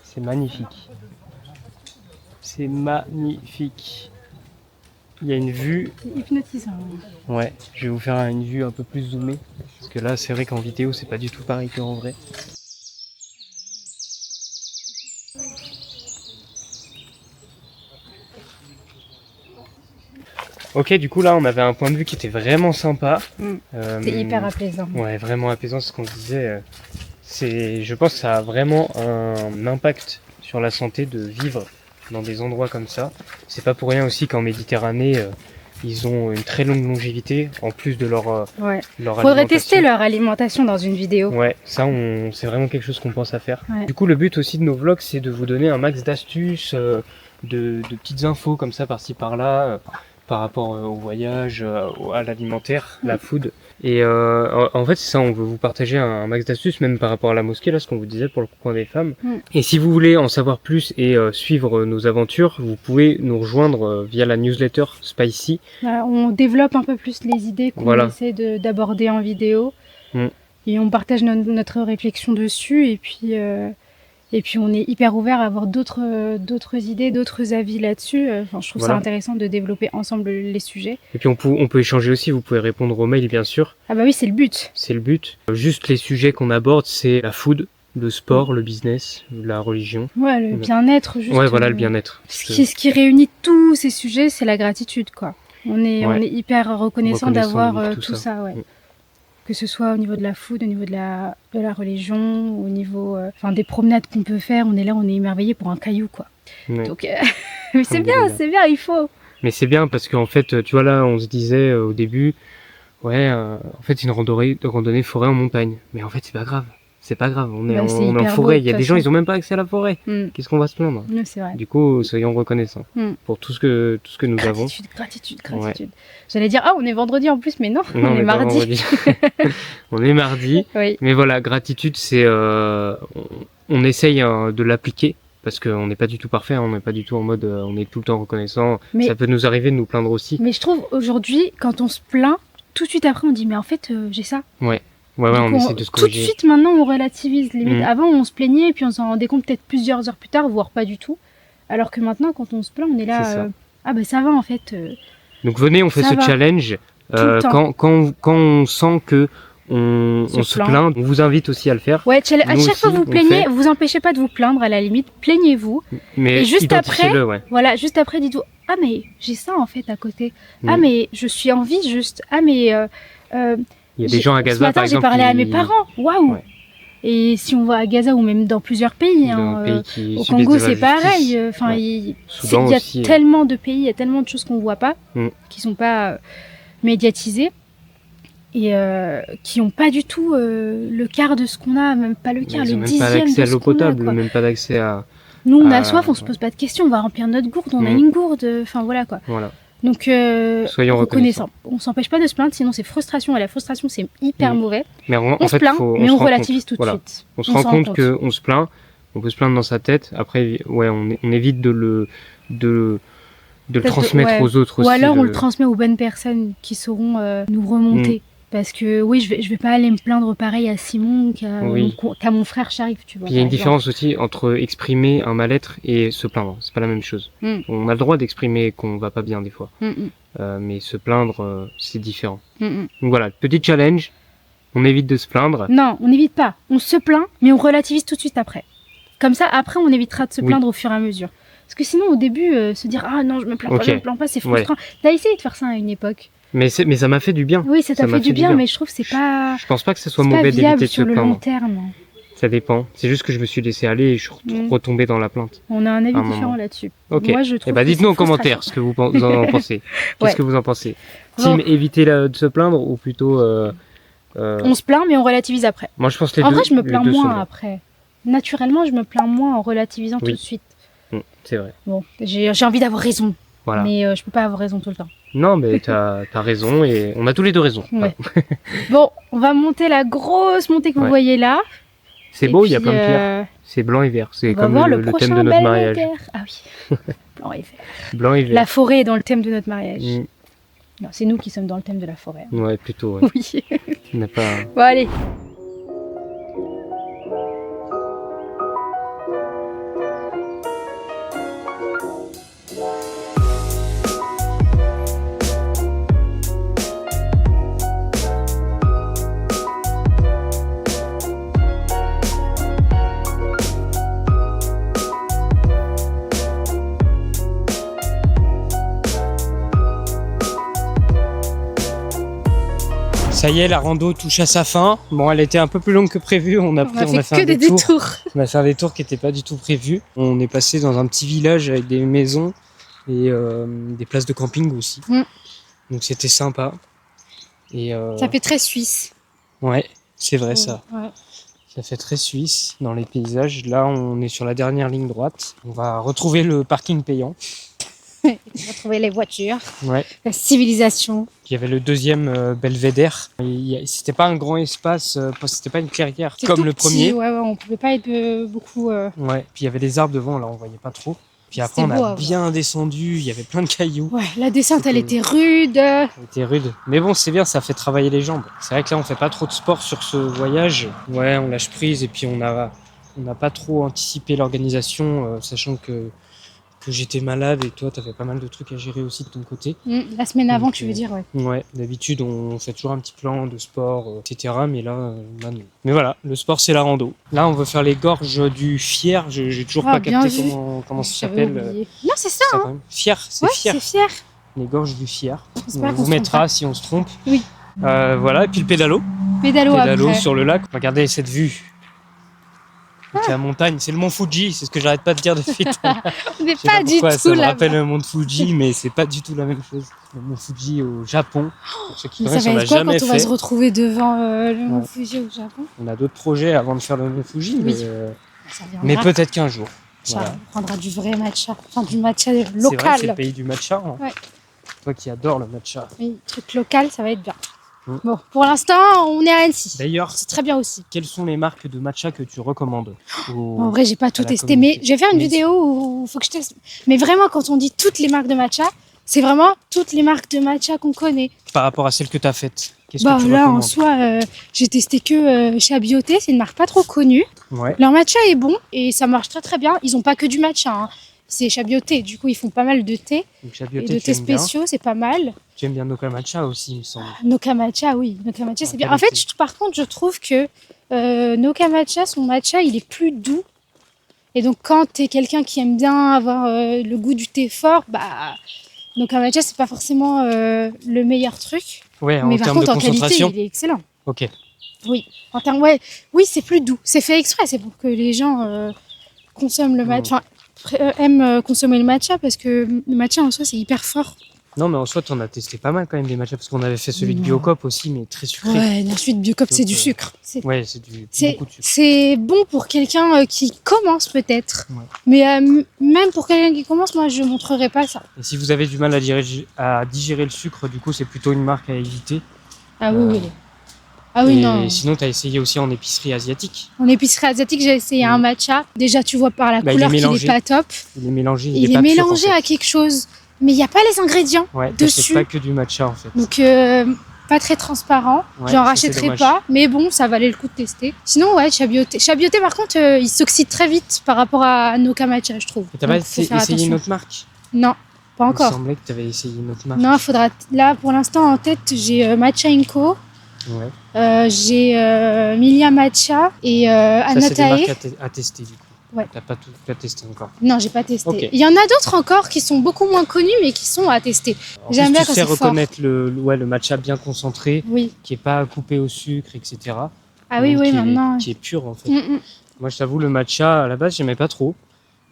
C'est magnifique. C'est magnifique. Il y a une vue. C'est hypnotisant. Ouais, je vais vous faire une vue un peu plus zoomée. Parce que là, c'est vrai qu'en vidéo, c'est pas du tout pareil qu'en vrai. Ok, du coup, là, on avait un point de vue qui était vraiment sympa. C'est hyper apaisant. Ouais, vraiment apaisant, c'est ce qu'on disait. Je pense que ça a vraiment un impact sur la santé de vivre dans des endroits comme ça. C'est pas pour rien aussi qu'en Méditerranée, ils ont une très longue longévité, en plus de leur Ouais. leur Faudrait alimentation. tester leur alimentation dans une vidéo. Ouais, ça, c'est vraiment quelque chose qu'on pense à faire. Ouais. Du coup, le but aussi de nos vlogs, c'est de vous donner un max d'astuces, de petites infos comme ça par-ci par-là, par rapport au voyage, à l'alimentaire, la food. Et en fait, c'est ça, on veut vous partager un max d'astuces, même par rapport à la mosquée, là, ce qu'on vous disait pour le coin des femmes. Et si vous voulez en savoir plus et suivre nos aventures, vous pouvez nous rejoindre via la newsletter Spicy. Voilà, on développe un peu plus les idées qu'on Voilà. essaie d'aborder en vidéo. Mm. Et on partage notre réflexion dessus. Et puis on est hyper ouvert à avoir d'autres idées, d'autres avis là-dessus. Enfin, je trouve Voilà. ça intéressant de développer ensemble les sujets. Et puis on peut échanger aussi, vous pouvez répondre aux mails, bien sûr. Ah bah oui, c'est le but. C'est le but. Juste les sujets qu'on aborde, c'est la food, le sport, le business, la religion. Ouais, le Ouais. bien-être. Juste, Ouais, voilà, le bien-être. Ce qui réunit tous ces sujets, c'est la gratitude, quoi. On est hyper reconnaissant d'avoir de tout ça, ouais. Mm. Que ce soit au niveau de la food, au niveau de la religion, au niveau des promenades qu'on peut faire, on est là, on est émerveillé pour un caillou, quoi. Ouais. Donc, mais c'est bien, il faut. Mais c'est bien parce qu'en fait, tu vois là, on se disait au début, ouais, en fait, une randonnée forêt en montagne. Mais en fait, c'est pas grave. C'est pas grave, on est, Bah, c'est on est en hyper forêt. beau, Il y a de des toute gens, façon. ils ont même pas accès à la forêt. Mm. Qu'est-ce qu'on va se plaindre? Ouais, c'est vrai. Du coup, soyons reconnaissants Mm. pour tout ce que nous avons. Gratitude. J'allais dire, on est vendredi en plus, mais non, Non, on est pas mardi. vendredi. On est mardi. Oui. Mais voilà, gratitude, c'est on essaye de l'appliquer parce qu'on n'est pas du tout parfait, hein, on n'est pas du tout en mode on est tout le temps reconnaissant. Mais- Ça peut nous arriver de nous plaindre aussi. Mais je trouve aujourd'hui, quand on se plaint, tout de suite après, on dit, mais en fait, j'ai ça. Ouais, Du on coup, essaie de se tout de corriger. suite, maintenant, on relativise. Limite, Mm. avant, on se plaignait, puis on s'en rendait compte peut-être plusieurs heures plus tard, voire pas du tout. Alors que maintenant, quand on se plaint, on est là. C'est ça. Ah, bah ça va en fait. Donc venez, on fait Ça ce va. challenge. le temps. Quand on sent que on se plaint, on vous invite aussi à le faire. Ouais, à Nous chaque fois aussi, vous on plaignez, fait. vous empêchez pas de vous plaindre, à la limite, plaignez-vous. Mais Et juste identifiez-le, ouais. Voilà, juste après, dites-vous, ah, mais j'ai ça en fait à côté. Ah, Mm. mais je suis en vie juste. Ah, mais. Il y a des gens à ce Gaza, matin, par j'ai exemple. parlé à qui- mes parents. Waouh! Ouais. Et si on va à Gaza ou même dans plusieurs pays, Dans hein, un pays qui au subit Congo de c'est l'injustice. pareil. Enfin, Ouais. il Soudan y a aussi, tellement de pays, il y a tellement de choses qu'on voit pas, Mm. qui sont pas médiatisées et qui ont pas du tout le quart de ce qu'on a, même pas le quart, Ils le ont même pas dixième d'accès à de ce l'eau qu'on a, potable, quoi. même pas d'accès à. Nous, on a Ah, soif, on se ouais. pose pas de questions, on va remplir notre gourde, on a Mm. une gourde, enfin voilà quoi. Voilà. Donc, Soyons reconnaissants. On s'empêche pas de se plaindre, sinon c'est frustration, et la frustration, c'est hyper mauvais. Mais On en se fait, plaint, mais on relativise tout de suite. On se rend compte qu'on se plaint, on peut se plaindre dans sa tête. Après, ouais, on évite de le transmettre aux autres aussi. Ou alors on le transmet aux bonnes personnes qui sauront nous remonter. Parce que oui, je vais pas aller me plaindre pareil à Simon qu'à mon frère Sharif, tu vois. Il y a une différence aussi entre exprimer un mal-être et se plaindre. C'est pas la même chose. On a le droit d'exprimer qu'on va pas bien des fois. Mais se plaindre, c'est différent. Donc voilà, petit challenge. On évite de se plaindre. Non, on n'évite pas. On se plaint, mais on relativise tout de suite après. Comme ça, après, on évitera de se plaindre au fur et à mesure. Parce que sinon, au début, se dire « Ah non, je me plains pas, c'est frustrant. Ouais. » T'as essayé de faire ça à une époque. Mais ça m'a fait du bien. Oui, ça t'a fait du bien, mais je trouve que c'est pas... Je pense pas que ce soit mauvais d'éviter de se plaindre. Sur le long terme. Ça dépend. C'est juste que je me suis laissé aller et je suis retombé dans la plainte. On a un avis différent là-dessus. Ok. Moi, je trouve dites-nous en commentaire ce que vous en pensez. Qu'est-ce que vous en pensez? Team éviter de se plaindre ou plutôt... On se plaint, mais on relativise après. Moi, je pense que en vrai, je me plains moins après. Naturellement, je me plains moins en relativisant tout de suite. C'est vrai. Bon, j'ai envie d'avoir raison. Voilà. Mais je peux pas avoir raison tout le temps. Non, mais t'as raison et on a tous les deux raison. Ouais. Bon, on va monter la grosse montée que vous voyez là. C'est beau, il y a plein de pierres. C'est blanc et vert. C'est comme le thème de notre mariage. Ah oui. Blanc et vert. Blanc et vert. La forêt est dans le thème de notre mariage. Non, c'est nous qui sommes dans le thème de la forêt. Ouais, plutôt. Ouais. Oui. On n'a pas... Bon, allez. Ça y est, la rando touche à sa fin. Bon, elle était un peu plus longue que prévu. On a fait des détours. On a fait un détour qui n'était pas du tout prévu. On est passé dans un petit village avec des maisons et des places de camping aussi. Donc c'était sympa. Et ça fait très suisse. Ouais, c'est vrai ça. Ouais. Ça fait très suisse dans les paysages. Là, on est sur la dernière ligne droite. On va retrouver le parking payant. Retrouver les voitures, la civilisation. Il y avait le deuxième belvédère. C'était pas un grand espace, c'était pas une clairière comme le premier. On pouvait pas être beaucoup. Ouais. Puis il y avait des arbres devant, là on voyait pas trop. Puis après on a bien descendu, il y avait plein de cailloux. Ouais, la descente elle était rude. Elle était rude. Mais bon, c'est bien, ça fait travailler les jambes. C'est vrai que là on fait pas trop de sport sur ce voyage. Ouais, on lâche prise et puis on n'a pas trop anticipé l'organisation, sachant que j'étais malade et toi t'avais pas mal de trucs à gérer aussi de ton côté. La semaine avant, tu veux dire, Ouais, d'habitude on fait toujours un petit plan de sport, etc. Mais là non. Mais voilà, le sport c'est la rando. Là on veut faire les gorges du Fier, j'ai toujours pas capté comment ça s'appelle. Non, c'est ça, hein. Fier, c'est Fier. C'est Fier. Les gorges du Fier. On vous mettra si on se trompe. Oui. Voilà, et puis le pédalo. Pédalo sur le lac. Regardez cette vue. Donc la montagne, c'est le mont Fuji, c'est ce que j'arrête pas de dire depuis. On n'est pas du tout là. Ça me rappelle le mont Fuji, mais c'est pas du tout la même chose. Le mont Fuji au Japon. Pour ceux qui connaissent, ça va être quoi quand on va se retrouver devant le mont Fuji au Japon? On a d'autres projets avant de faire le mont Fuji, mais peut-être qu'un jour. On prendra du vrai matcha, enfin du matcha local. C'est vrai, c'est le pays du matcha. Hein. Ouais. Toi qui adores le matcha. Oui, truc local, ça va être bien. Bon, pour l'instant, on est à Annecy. D'ailleurs, c'est très bien aussi. Quelles sont les marques de matcha que tu recommandes En vrai, j'ai pas tout testé, mais je vais faire une vidéo où il faut que je teste. Mais vraiment, quand on dit toutes les marques de matcha, c'est vraiment toutes les marques de matcha qu'on connaît. Par rapport à celles que tu as faites, qu'est-ce que tu recommandes? En soi, j'ai testé que Chabioté, c'est une marque pas trop connue. Ouais. Leur matcha est bon et ça marche très très bien. Ils ont pas que du matcha, hein. C'est Chabioté, du coup ils font pas mal de thé. Et de thés spéciaux, c'est pas mal. Tu aimes bien Noka Matcha aussi, il me semble. Noka Matcha, oui. Noka Matcha, c'est bien. En fait, par contre, je trouve que Noka Matcha, son matcha, il est plus doux. Et donc, quand t'es quelqu'un qui aime bien avoir le goût du thé fort, Noka Matcha, c'est pas forcément le meilleur truc. Ouais, mais par contre, en qualité, il est excellent. Ok. Oui, oui, c'est plus doux. C'est fait exprès, c'est pour que les gens consomment le matcha. Aiment consommer le matcha parce que le matcha en soi c'est hyper fort. Non, mais en soi, t'en as testé pas mal quand même des matchas, parce qu'on avait fait celui de Biocop aussi, mais très sucré. Ouais, non, celui de Biocop, c'est du sucre. Ouais, c'est beaucoup de sucre. C'est bon pour quelqu'un qui commence peut-être. Ouais. Mais même pour quelqu'un qui commence, moi, je ne montrerai pas ça. Et si vous avez du mal à digérer le sucre, du coup, c'est plutôt une marque à éviter. Ah oui. Ah oui, non. Et sinon, tu as essayé aussi en épicerie asiatique. En épicerie asiatique, j'ai essayé un matcha. Déjà, tu vois par la couleur qu'il n'est pas top. Il est mélangé. Il est mélangé à quelque chose. Mais il n'y a pas les ingrédients dessus. C'est pas que du matcha en fait. Donc, pas très transparent. J'en rachèterai pas. Mais bon, ça valait le coup de tester. Sinon, ouais, Chabioté. Chabioté, par contre, il s'oxyde très vite par rapport à Noka Matcha, je trouve. Et t'as pas essayé une autre marque? Non, pas encore. Il me semblait que tu avais essayé une autre marque. Non, faudra. Là, pour l'instant, en tête, j'ai Matcha Inco. Ouais. J'ai Milia Matcha et Anatae. Ça, c'est des marques à tester du coup. Ouais. T'as pas tout testé encore? Non, j'ai pas testé. Okay. Il y en a d'autres encore qui sont beaucoup moins connus mais qui sont à tester. J'aime bien quand c'est reconnaître le matcha bien concentré, qui est pas coupé au sucre, etc. Ah oui, maintenant. Qui est pur en fait. Moi, je t'avoue, le matcha à la base, j'aimais pas trop.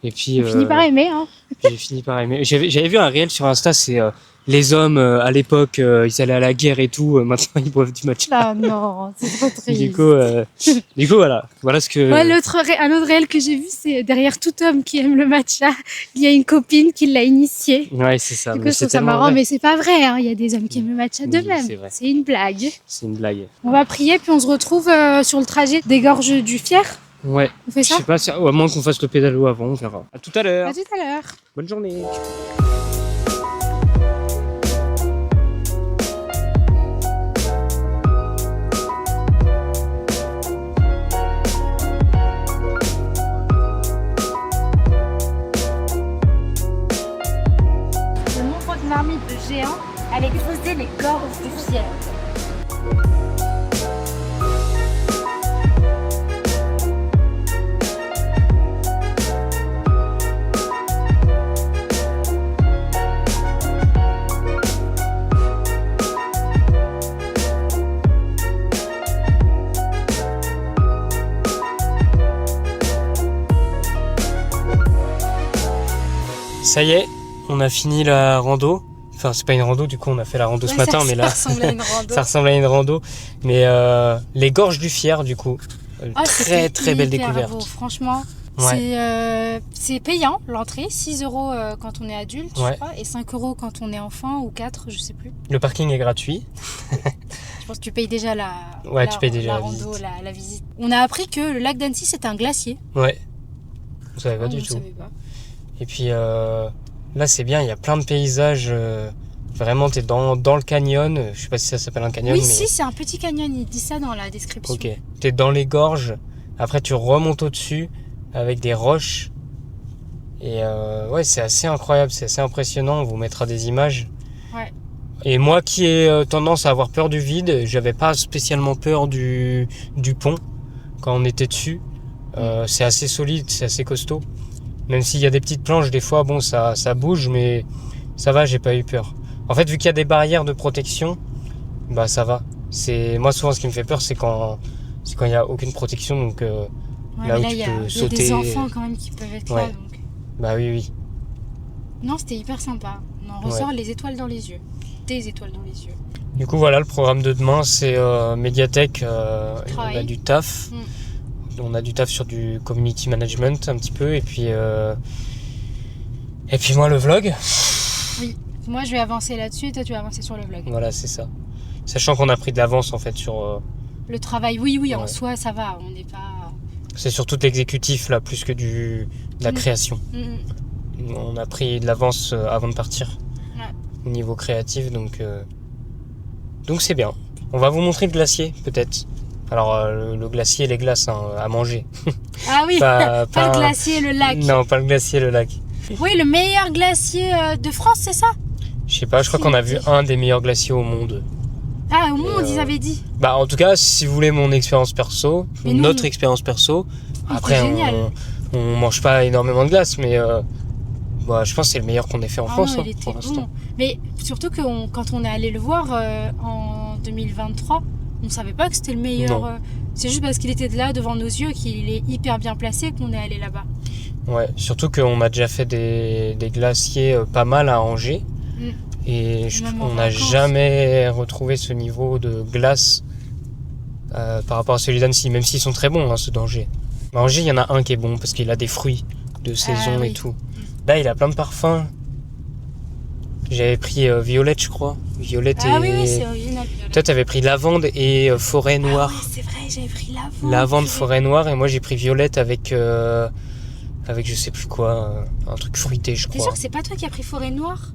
Et puis. J'ai fini par aimer. Hein. J'ai fini par aimer. J'avais vu un réel sur Insta, c'est les hommes à l'époque, ils allaient à la guerre et tout. Maintenant, ils boivent du matcha. Ah non, c'est trop triste. Du coup, voilà ce que. Ouais, un autre réel que j'ai vu, c'est derrière tout homme qui aime le matcha, il y a une copine qui l'a initié. Ouais, c'est ça. Du coup, je trouve ça marrant, mais c'est pas vrai. Hein. Il y a des hommes qui aiment le matcha d'eux-mêmes. C'est une blague. C'est une blague. On va prier, puis on se retrouve sur le trajet des Gorges du Fier. Ouais. On fait ça? Je sais pas, à moins qu'on fasse le pédalo avant, on verra. À tout à l'heure. À tout à l'heure. Bonne journée. De nombreuses marmites de géants allaient creuser les gorges du Fier. Ça y est, on a fini la rando. Enfin, c'est pas une rando, du coup, on a fait la rando ce matin, mais là, ça ressemble à une rando. Ça ressemble à une rando. Mais les gorges du Fier, du coup, très belle découverte. Beau. Franchement, c'est payant l'entrée, 6 € quand on est adulte, je crois, et 5 € quand on est enfant, ou 4, je sais plus. Le parking est gratuit. Je pense que tu payes déjà la rando, la visite. On a appris que le lac d'Annecy, c'est un glacier. Ouais, on savait pas du tout. Et puis là, c'est bien, il y a plein de paysages. Vraiment, t'es dans le canyon. Je sais pas si ça s'appelle un canyon. Oui, si, c'est un petit canyon. Il dit ça dans la description. Ok. T'es dans les gorges. Après, tu remontes au-dessus avec des roches. Et c'est assez incroyable, c'est assez impressionnant. On vous mettra des images. Ouais. Et moi qui ai tendance à avoir peur du vide, j'avais pas spécialement peur du pont quand on était dessus. C'est assez solide, c'est assez costaud. Même s'il y a des petites planches, des fois, bon, ça bouge, mais ça va, j'ai pas eu peur. En fait, vu qu'il y a des barrières de protection, bah ça va. Moi, souvent, ce qui me fait peur, c'est quand il y a aucune protection, donc là où tu peux sauter. Il y a des enfants quand même qui peuvent être là, donc. Bah oui. Non, c'était hyper sympa. On en ressort les étoiles dans les yeux. Des étoiles dans les yeux. Du coup, voilà, le programme de demain, c'est médiathèque. On a du taf. On a du taf sur du community management un petit peu, et puis moi le vlog. Oui, moi je vais avancer là-dessus et toi tu vas avancer sur le vlog. Voilà, c'est ça. Sachant qu'on a pris de l'avance en fait sur le travail. Oui, en soi ça va, on n'est pas. C'est surtout l'exécutif là, plus que de la création. On a pris de l'avance avant de partir au niveau créatif, donc c'est bien. On va vous montrer le glacier peut-être. Alors le glacier, les glaces à manger. Ah oui, pas le glacier, le lac. Non, pas le glacier, le lac. Oui, le meilleur glacier de France, c'est ça? Je sais pas, je crois qu'on a vu un des meilleurs glaciers au monde. Ah, au monde, ils avaient dit. Bah en tout cas, si vous voulez mon expérience perso, notre expérience perso, après on mange pas énormément de glace, mais je pense que c'est le meilleur qu'on ait fait en France pour l'instant. Bon. Mais surtout que quand on est allé le voir en 2023, on savait pas que c'était le meilleur. C'est juste parce qu'il était là devant nos yeux, qu'il est hyper bien placé, qu'on est allé là-bas. Ouais, surtout qu'on a déjà fait des glaciers pas mal à Angers. Et Même en on n'a vacances. jamais retrouvé ce niveau de glace par rapport à celui d'Annecy, même s'ils sont très bons, hein, ceux d'Angers. Mais Angers, il y en a un qui est bon parce qu'il a des fruits de saison oui. et tout. Là, il a plein de parfums. J'avais pris violette, je crois. Violette Ah et... oui, c'est original. Violette. Toi, t'avais pris lavande et forêt noire. Ah oui, c'est vrai, j'avais pris lavande. Lavande, forêt noire, et moi j'ai pris violette avec je sais plus quoi, un truc fruité, je T'es crois. sûr que c'est pas toi qui as pris forêt noire?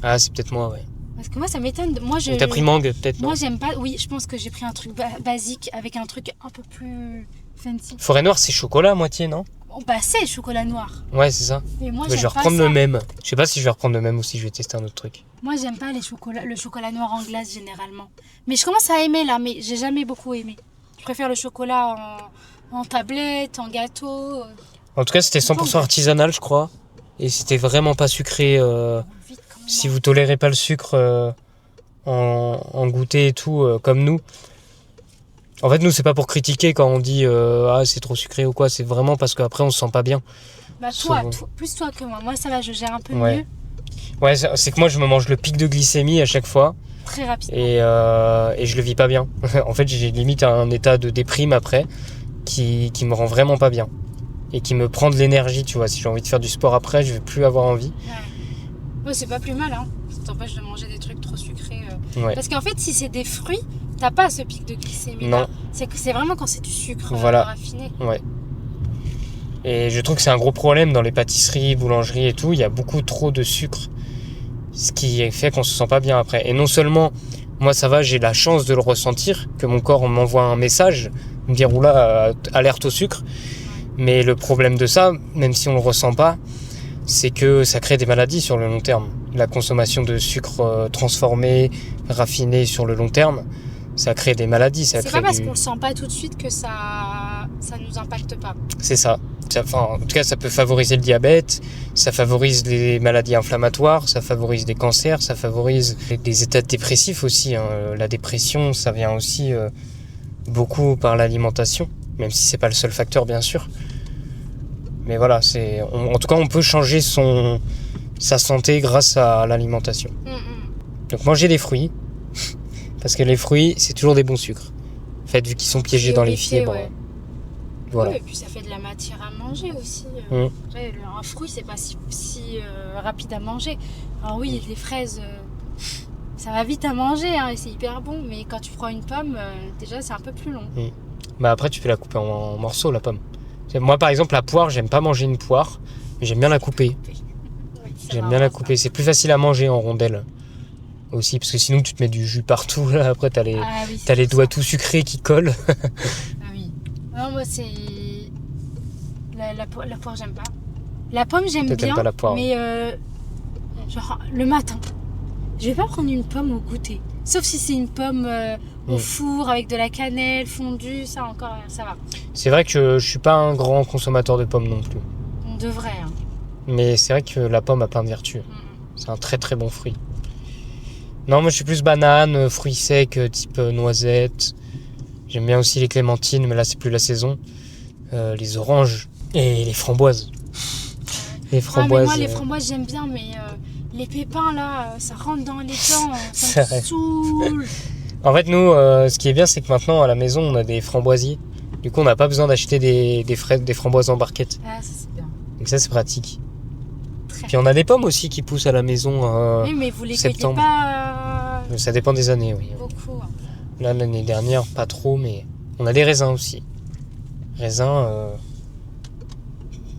Ah, c'est peut-être moi, ouais. Parce que moi, ça m'étonne. Moi, Ou t'as pris mangue, peut-être, non? Moi, j'aime pas. Oui, je pense que j'ai pris un truc basique avec un truc un peu plus fancy. Forêt noire, c'est chocolat à moitié, non? Bon, bah, c'est chocolat noir. Ouais, c'est ça. Mais moi, Je vais j'aime pas reprendre ça. le même. Je sais pas si je vais reprendre le même ou si je vais tester un autre truc. Moi, j'aime pas le chocolat noir en glace généralement. Mais je commence à aimer là, mais j'ai jamais beaucoup aimé. Je préfère le chocolat en tablette, en gâteau. En tout cas, c'était 100% artisanal, je crois. Et c'était vraiment pas sucré. Vite, comme Si moi. vous tolérez pas le sucre en goûter et tout, comme nous. En fait, nous, c'est pas pour critiquer quand on dit ah, c'est trop sucré ou quoi. C'est vraiment parce qu'après, on se sent pas bien. Bah, souvent. plus toi que moi. Moi, ça va, je gère un peu Ouais. mieux. Ouais, c'est que moi, je me mange le pic de glycémie à chaque fois. Très rapidement. Et je le vis pas bien. En fait, j'ai limite un état de déprime après qui me rend vraiment pas bien. Et qui me prend de l'énergie, tu vois. Si j'ai envie de faire du sport après, je vais plus avoir envie. Ouais, c'est pas plus mal, hein. Ça t'empêche de manger des trucs trop sucrés. Ouais. Parce qu'en fait, si c'est des fruits, t'as pas ce pic de glycémie. Non. C'est vraiment quand c'est du sucre Voilà. raffiné. Ouais. Et je trouve que c'est un gros problème dans les pâtisseries, boulangeries et tout. Il y a beaucoup trop de sucre. Ce qui fait qu'on se sent pas bien après. Et non seulement, moi ça va, j'ai la chance de le ressentir, que mon corps m'envoie un message, me dire oula, alerte au sucre. Mais le problème de ça, même si on le ressent pas, c'est que ça crée des maladies sur le long terme. La consommation de sucre transformé, raffiné sur le long terme, ça crée des maladies. Ça C'est crée pas parce qu'on le sent pas tout de suite que ça nous impacte pas. C'est ça. Enfin, en tout cas, ça peut favoriser le diabète, ça favorise les maladies inflammatoires, ça favorise des cancers, ça favorise des états dépressifs aussi. Hein. La dépression, ça vient aussi beaucoup par l'alimentation, même si c'est pas le seul facteur, bien sûr. Mais voilà, en tout cas, on peut changer sa santé grâce à l'alimentation. Donc, manger des fruits, parce que les fruits, c'est toujours des bons sucres. En fait, vu qu'ils sont piégés dans les fibres. Ouais. Voilà. Oui, et puis ça fait de la matière à manger aussi. Après, un fruit, c'est pas si rapide à manger. Alors oui, les fraises, ça va vite à manger, hein, et c'est hyper bon. Mais quand tu prends une pomme, déjà, c'est un peu plus long. Bah après, tu peux la couper en morceaux, la pomme. Moi, par exemple, la poire, j'aime pas manger une poire, mais j'aime bien la couper. Oui, J'aime bien la couper. C'est plus facile à manger en rondelles aussi, parce que sinon, tu te mets du jus partout. Là. Après, t'as les doigts tout sucrés qui collent. Ah oui. Non, moi, c'est... La poire, j'aime pas. La pomme, j'aime Toi, t'aimes bien, pas la poire. mais genre, le matin, je vais pas prendre une pomme au goûter. Sauf si c'est une pomme au four avec de la cannelle fondue, ça encore, ça va. C'est vrai que je suis pas un grand consommateur de pommes non plus. On devrait. Hein. Mais c'est vrai que la pomme a plein de vertus. C'est un très très bon fruit. Non, moi je suis plus banane, fruits secs type noisette. J'aime bien aussi les clémentines, mais là c'est plus la saison. Les oranges et les framboises. Les framboises. Mais moi, les framboises, j'aime bien, mais les pépins, là, ça rentre dans les dents, C'est ça vrai. me saoule. En fait, nous, ce qui est bien, c'est que maintenant, à la maison, on a des framboisiers. Du coup, on n'a pas besoin d'acheter des framboises en barquette. Ah, ça, c'est bien. Donc ça, c'est pratique. Très Puis on a des pommes aussi qui poussent à la maison. Oui, mais vous les cueillez septembre. pas Ça dépend des années, oui. beaucoup. Hein. Là, l'année dernière, pas trop, mais on a des raisins aussi. Raisins,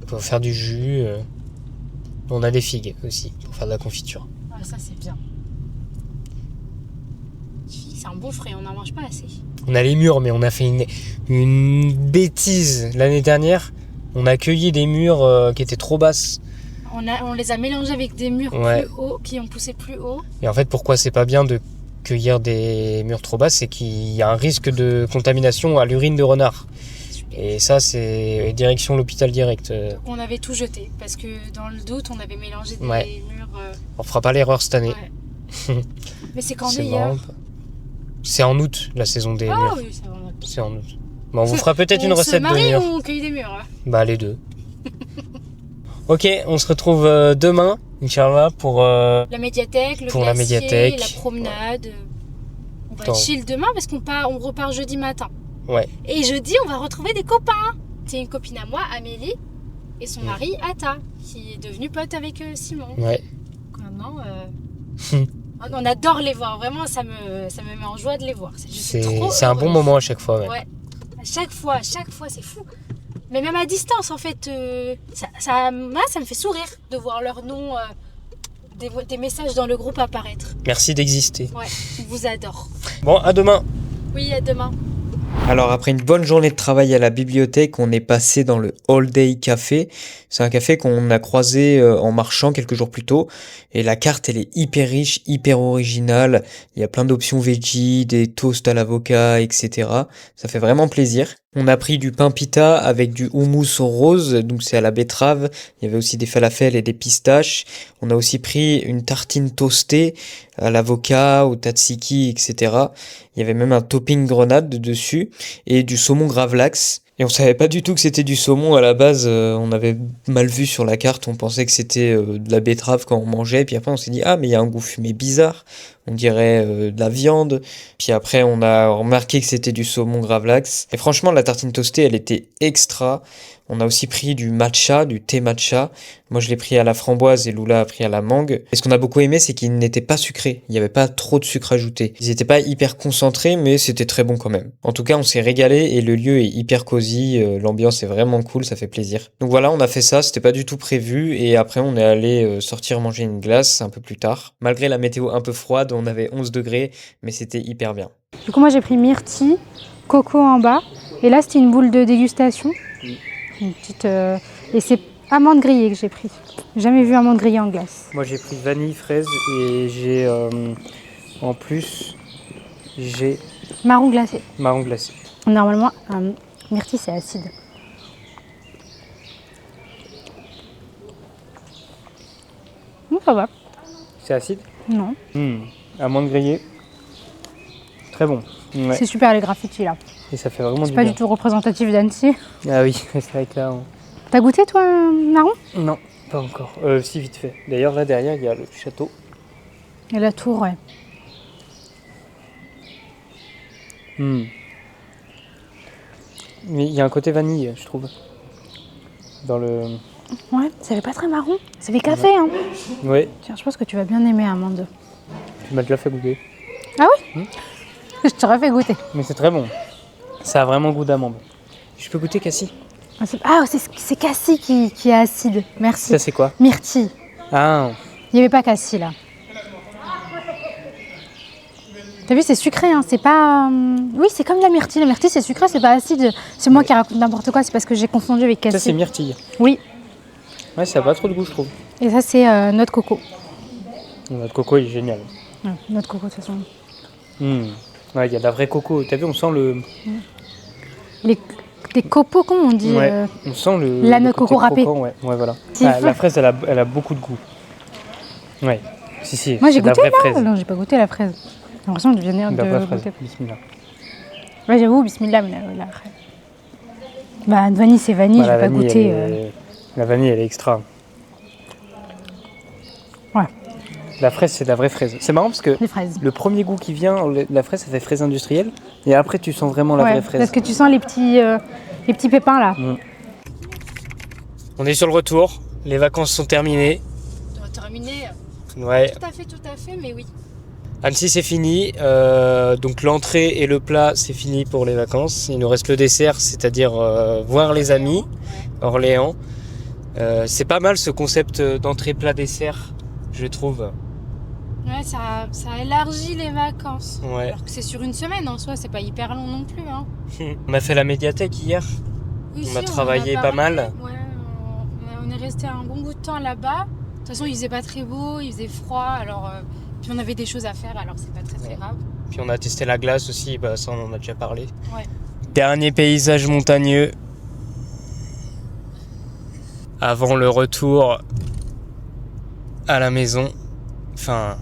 pour faire du jus. On a des figues aussi, pour faire de la confiture. Ah, ça, c'est bien. C'est un beau fruit, on n'en mange pas assez. On a les mûres, mais on a fait une bêtise l'année dernière. On a cueilli des mûres qui étaient trop basses. On les a mélangés avec des mûres Ouais. plus hauts, qui ont poussé plus haut. Et en fait, pourquoi c'est pas bien de cueillir des mûres trop basses, c'est qu'il y a un risque de contamination à l'urine de renard. Et ça, c'est direction l'hôpital direct. On avait tout jeté, parce que dans le doute, on avait mélangé des Ouais. mûres... On fera pas l'erreur cette année. Ouais. Mais c'est quand C'est d'ailleurs. marrant. C'est en août, la saison des Ah mûres. oui, ça va. C'est en août. Bon, on vous fera peut-être une On se recette de marie mûres. ou on cueille des mûres? Hein. Bah, les deux. Ok, on se retrouve demain Inch'Allah, pour... La médiathèque, le Pour la glacier, médiathèque. la promenade. On va Attends. chill demain parce on repart jeudi matin. Ouais. Et jeudi, on va retrouver des copains. C'est une copine à moi, Amélie, et son mari, Ata, qui est devenu pote avec Simon. Ouais. Donc maintenant, on adore les voir. Vraiment, ça me met en joie de les voir. C'est un bon moment à chaque fois. Ouais. Ouais. À chaque fois, c'est fou. Mais même à distance, en fait, ça me fait sourire de voir leur nom, des messages dans le groupe apparaître. Merci d'exister. Ouais, on vous adore. Bon, à demain. Oui, à demain. Alors après une bonne journée de travail à la bibliothèque, on est passé dans le All Day Café. C'est un café qu'on a croisé en marchant quelques jours plus tôt. Et la carte, elle est hyper riche, hyper originale. Il y a plein d'options veggie, des toasts à l'avocat, etc. Ça fait vraiment plaisir. On a pris du pain pita avec du houmous rose, donc c'est à la betterave. Il y avait aussi des falafels et des pistaches. On a aussi pris une tartine toastée à l'avocat, au tzatziki, etc. Il y avait même un topping grenade dessus et du saumon gravlax. Et on savait pas du tout que c'était du saumon à la base. On avait mal vu sur la carte. On pensait que c'était de la betterave quand on mangeait. Puis après on s'est dit ah mais il y a un goût fumé bizarre. On dirait de la viande. Puis après on a remarqué que c'était du saumon gravlax. Et franchement la tartine toastée elle était extra. On a aussi pris du matcha, du thé matcha. Moi, je l'ai pris à la framboise et Lula a pris à la mangue. Et ce qu'on a beaucoup aimé, c'est qu'il n'était pas sucré. Il n'y avait pas trop de sucre ajouté. Ils n'étaient pas hyper concentrés, mais c'était très bon quand même. En tout cas, on s'est régalé et le lieu est hyper cosy. L'ambiance est vraiment cool, ça fait plaisir. Donc voilà, on a fait ça. C'était pas du tout prévu. Et après, on est allé sortir manger une glace un peu plus tard. Malgré la météo un peu froide, on avait 11 degrés, mais c'était hyper bien. Du coup, moi, j'ai pris myrtille, coco en bas. Et là, c'était une boule de dégustation. Une petite, et c'est amande grillée que j'ai pris. Jamais vu amande grillée en glace. Moi j'ai pris vanille, fraise et j'ai en plus j'ai Marron glacé. marron glacé. Normalement, myrtille c'est acide. Non, ça va. C'est acide. Non. Amande grillée. Très bon. Ouais. C'est super les graffitis là. Et ça fait vraiment C'est du pas bien. du tout représentatif d'Annecy. Ah oui, c'est vrai que là... T'as goûté toi, marron? Non, pas encore. Si, vite fait. D'ailleurs, là derrière, il y a le château. Et la tour, ouais. Mais il y a un côté vanille, je trouve. Dans le... Ouais, ça fait pas très marron. Ça fait café, hein. Ouais, Tiens, je pense que tu vas bien aimer, Amande. tu m'as déjà fait goûter. Ah oui Je t'aurais fait goûter. Mais c'est très bon. Ça a vraiment goût d'amande. Je peux goûter, Cassie? Ah, c'est cassis qui est acide. Merci. Ça, c'est quoi? Myrtille. Ah, Il n'y avait pas cassis là. T'as vu, c'est sucré, hein. C'est pas. Oui, c'est comme la myrtille. La myrtille, c'est sucré, c'est pas acide. C'est moi qui raconte n'importe quoi, c'est parce que j'ai confondu avec cassis. ça, c'est myrtille. Oui. Ouais, ça a pas trop de goût, je trouve. Et ça, c'est noix de coco. Notre coco, il est génial. Ouais, noix de coco, de toute façon. Ouais, il y a de la vraie coco. T'as vu, on sent le... Les copeaux, comment on dit Ouais, on sent le... la le noix de côté coco râpée. croquant, ouais, voilà. C'est Ah, fou. la fraise, elle a beaucoup de goût. Ouais, si. Moi, j'ai c'est de la goûté vraie là. fraise. Non, j'ai pas goûté la fraise. J'ai l'impression de venir De la vraie de fraise. goûter. Bismillah. Ouais, j'avoue, bismillah, mais la fraise. Bah, vanille, c'est vanille, Bah, je vais pas goûter. La vanille, elle est extra. Ouais. La fraise, c'est de la vraie fraise. C'est marrant parce que Les fraises. le premier goût qui vient, la fraise, ça fait fraise industrielle. Et après, tu sens vraiment la Ouais, vraie fraise. parce que tu sens les petits pépins là. On est sur le retour. Les vacances sont terminées. On va terminer. Ouais. Tout à fait, mais oui. Annecy, c'est fini. Donc l'entrée et le plat, c'est fini pour les vacances. Il nous reste le dessert, c'est-à-dire voir les amis, Orléans. C'est pas mal ce concept d'entrée plat dessert, je trouve. Ouais, ça élargit les vacances. Ouais. Alors que c'est sur une semaine en soi, c'est pas hyper long non plus. Hein. On a fait la médiathèque hier. Oui, On a travaillé pas mal. Ouais, on est resté un bon bout de temps là-bas. De toute façon, il faisait pas très beau, il faisait froid, alors puis on avait des choses à faire, alors c'est pas très grave. Puis on a testé la glace aussi, bah ça on en a déjà parlé. Ouais. Dernier paysage montagneux. Avant le retour à la maison. Enfin,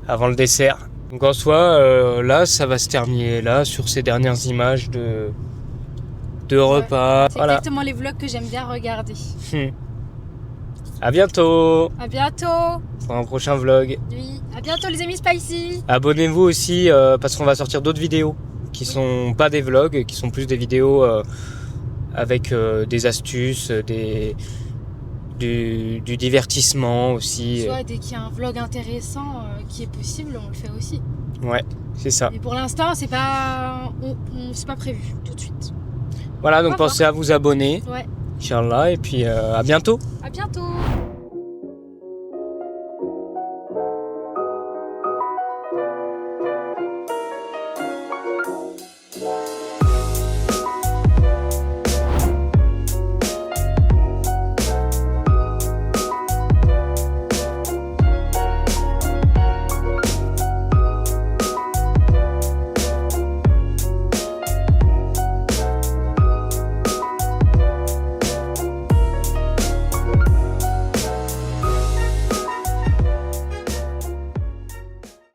avant le dessert. Donc en soi, là, ça va se terminer là, sur ces dernières images de repas. C'est Voilà. exactement les vlogs que j'aime bien regarder. À bientôt À bientôt. pour un prochain vlog. Oui, à bientôt les amis Spicy. Abonnez-vous aussi parce qu'on va sortir d'autres vidéos qui sont pas des vlogs, qui sont plus des vidéos avec des astuces, du divertissement aussi. Soit dès qu'il y a un vlog intéressant qui est possible, on le fait aussi. Ouais, c'est ça. Mais pour l'instant, c'est pas prévu tout de suite. Voilà, donc Pourquoi pensez à vous abonner, Ouais. Inch'Allah, et puis à bientôt. À bientôt.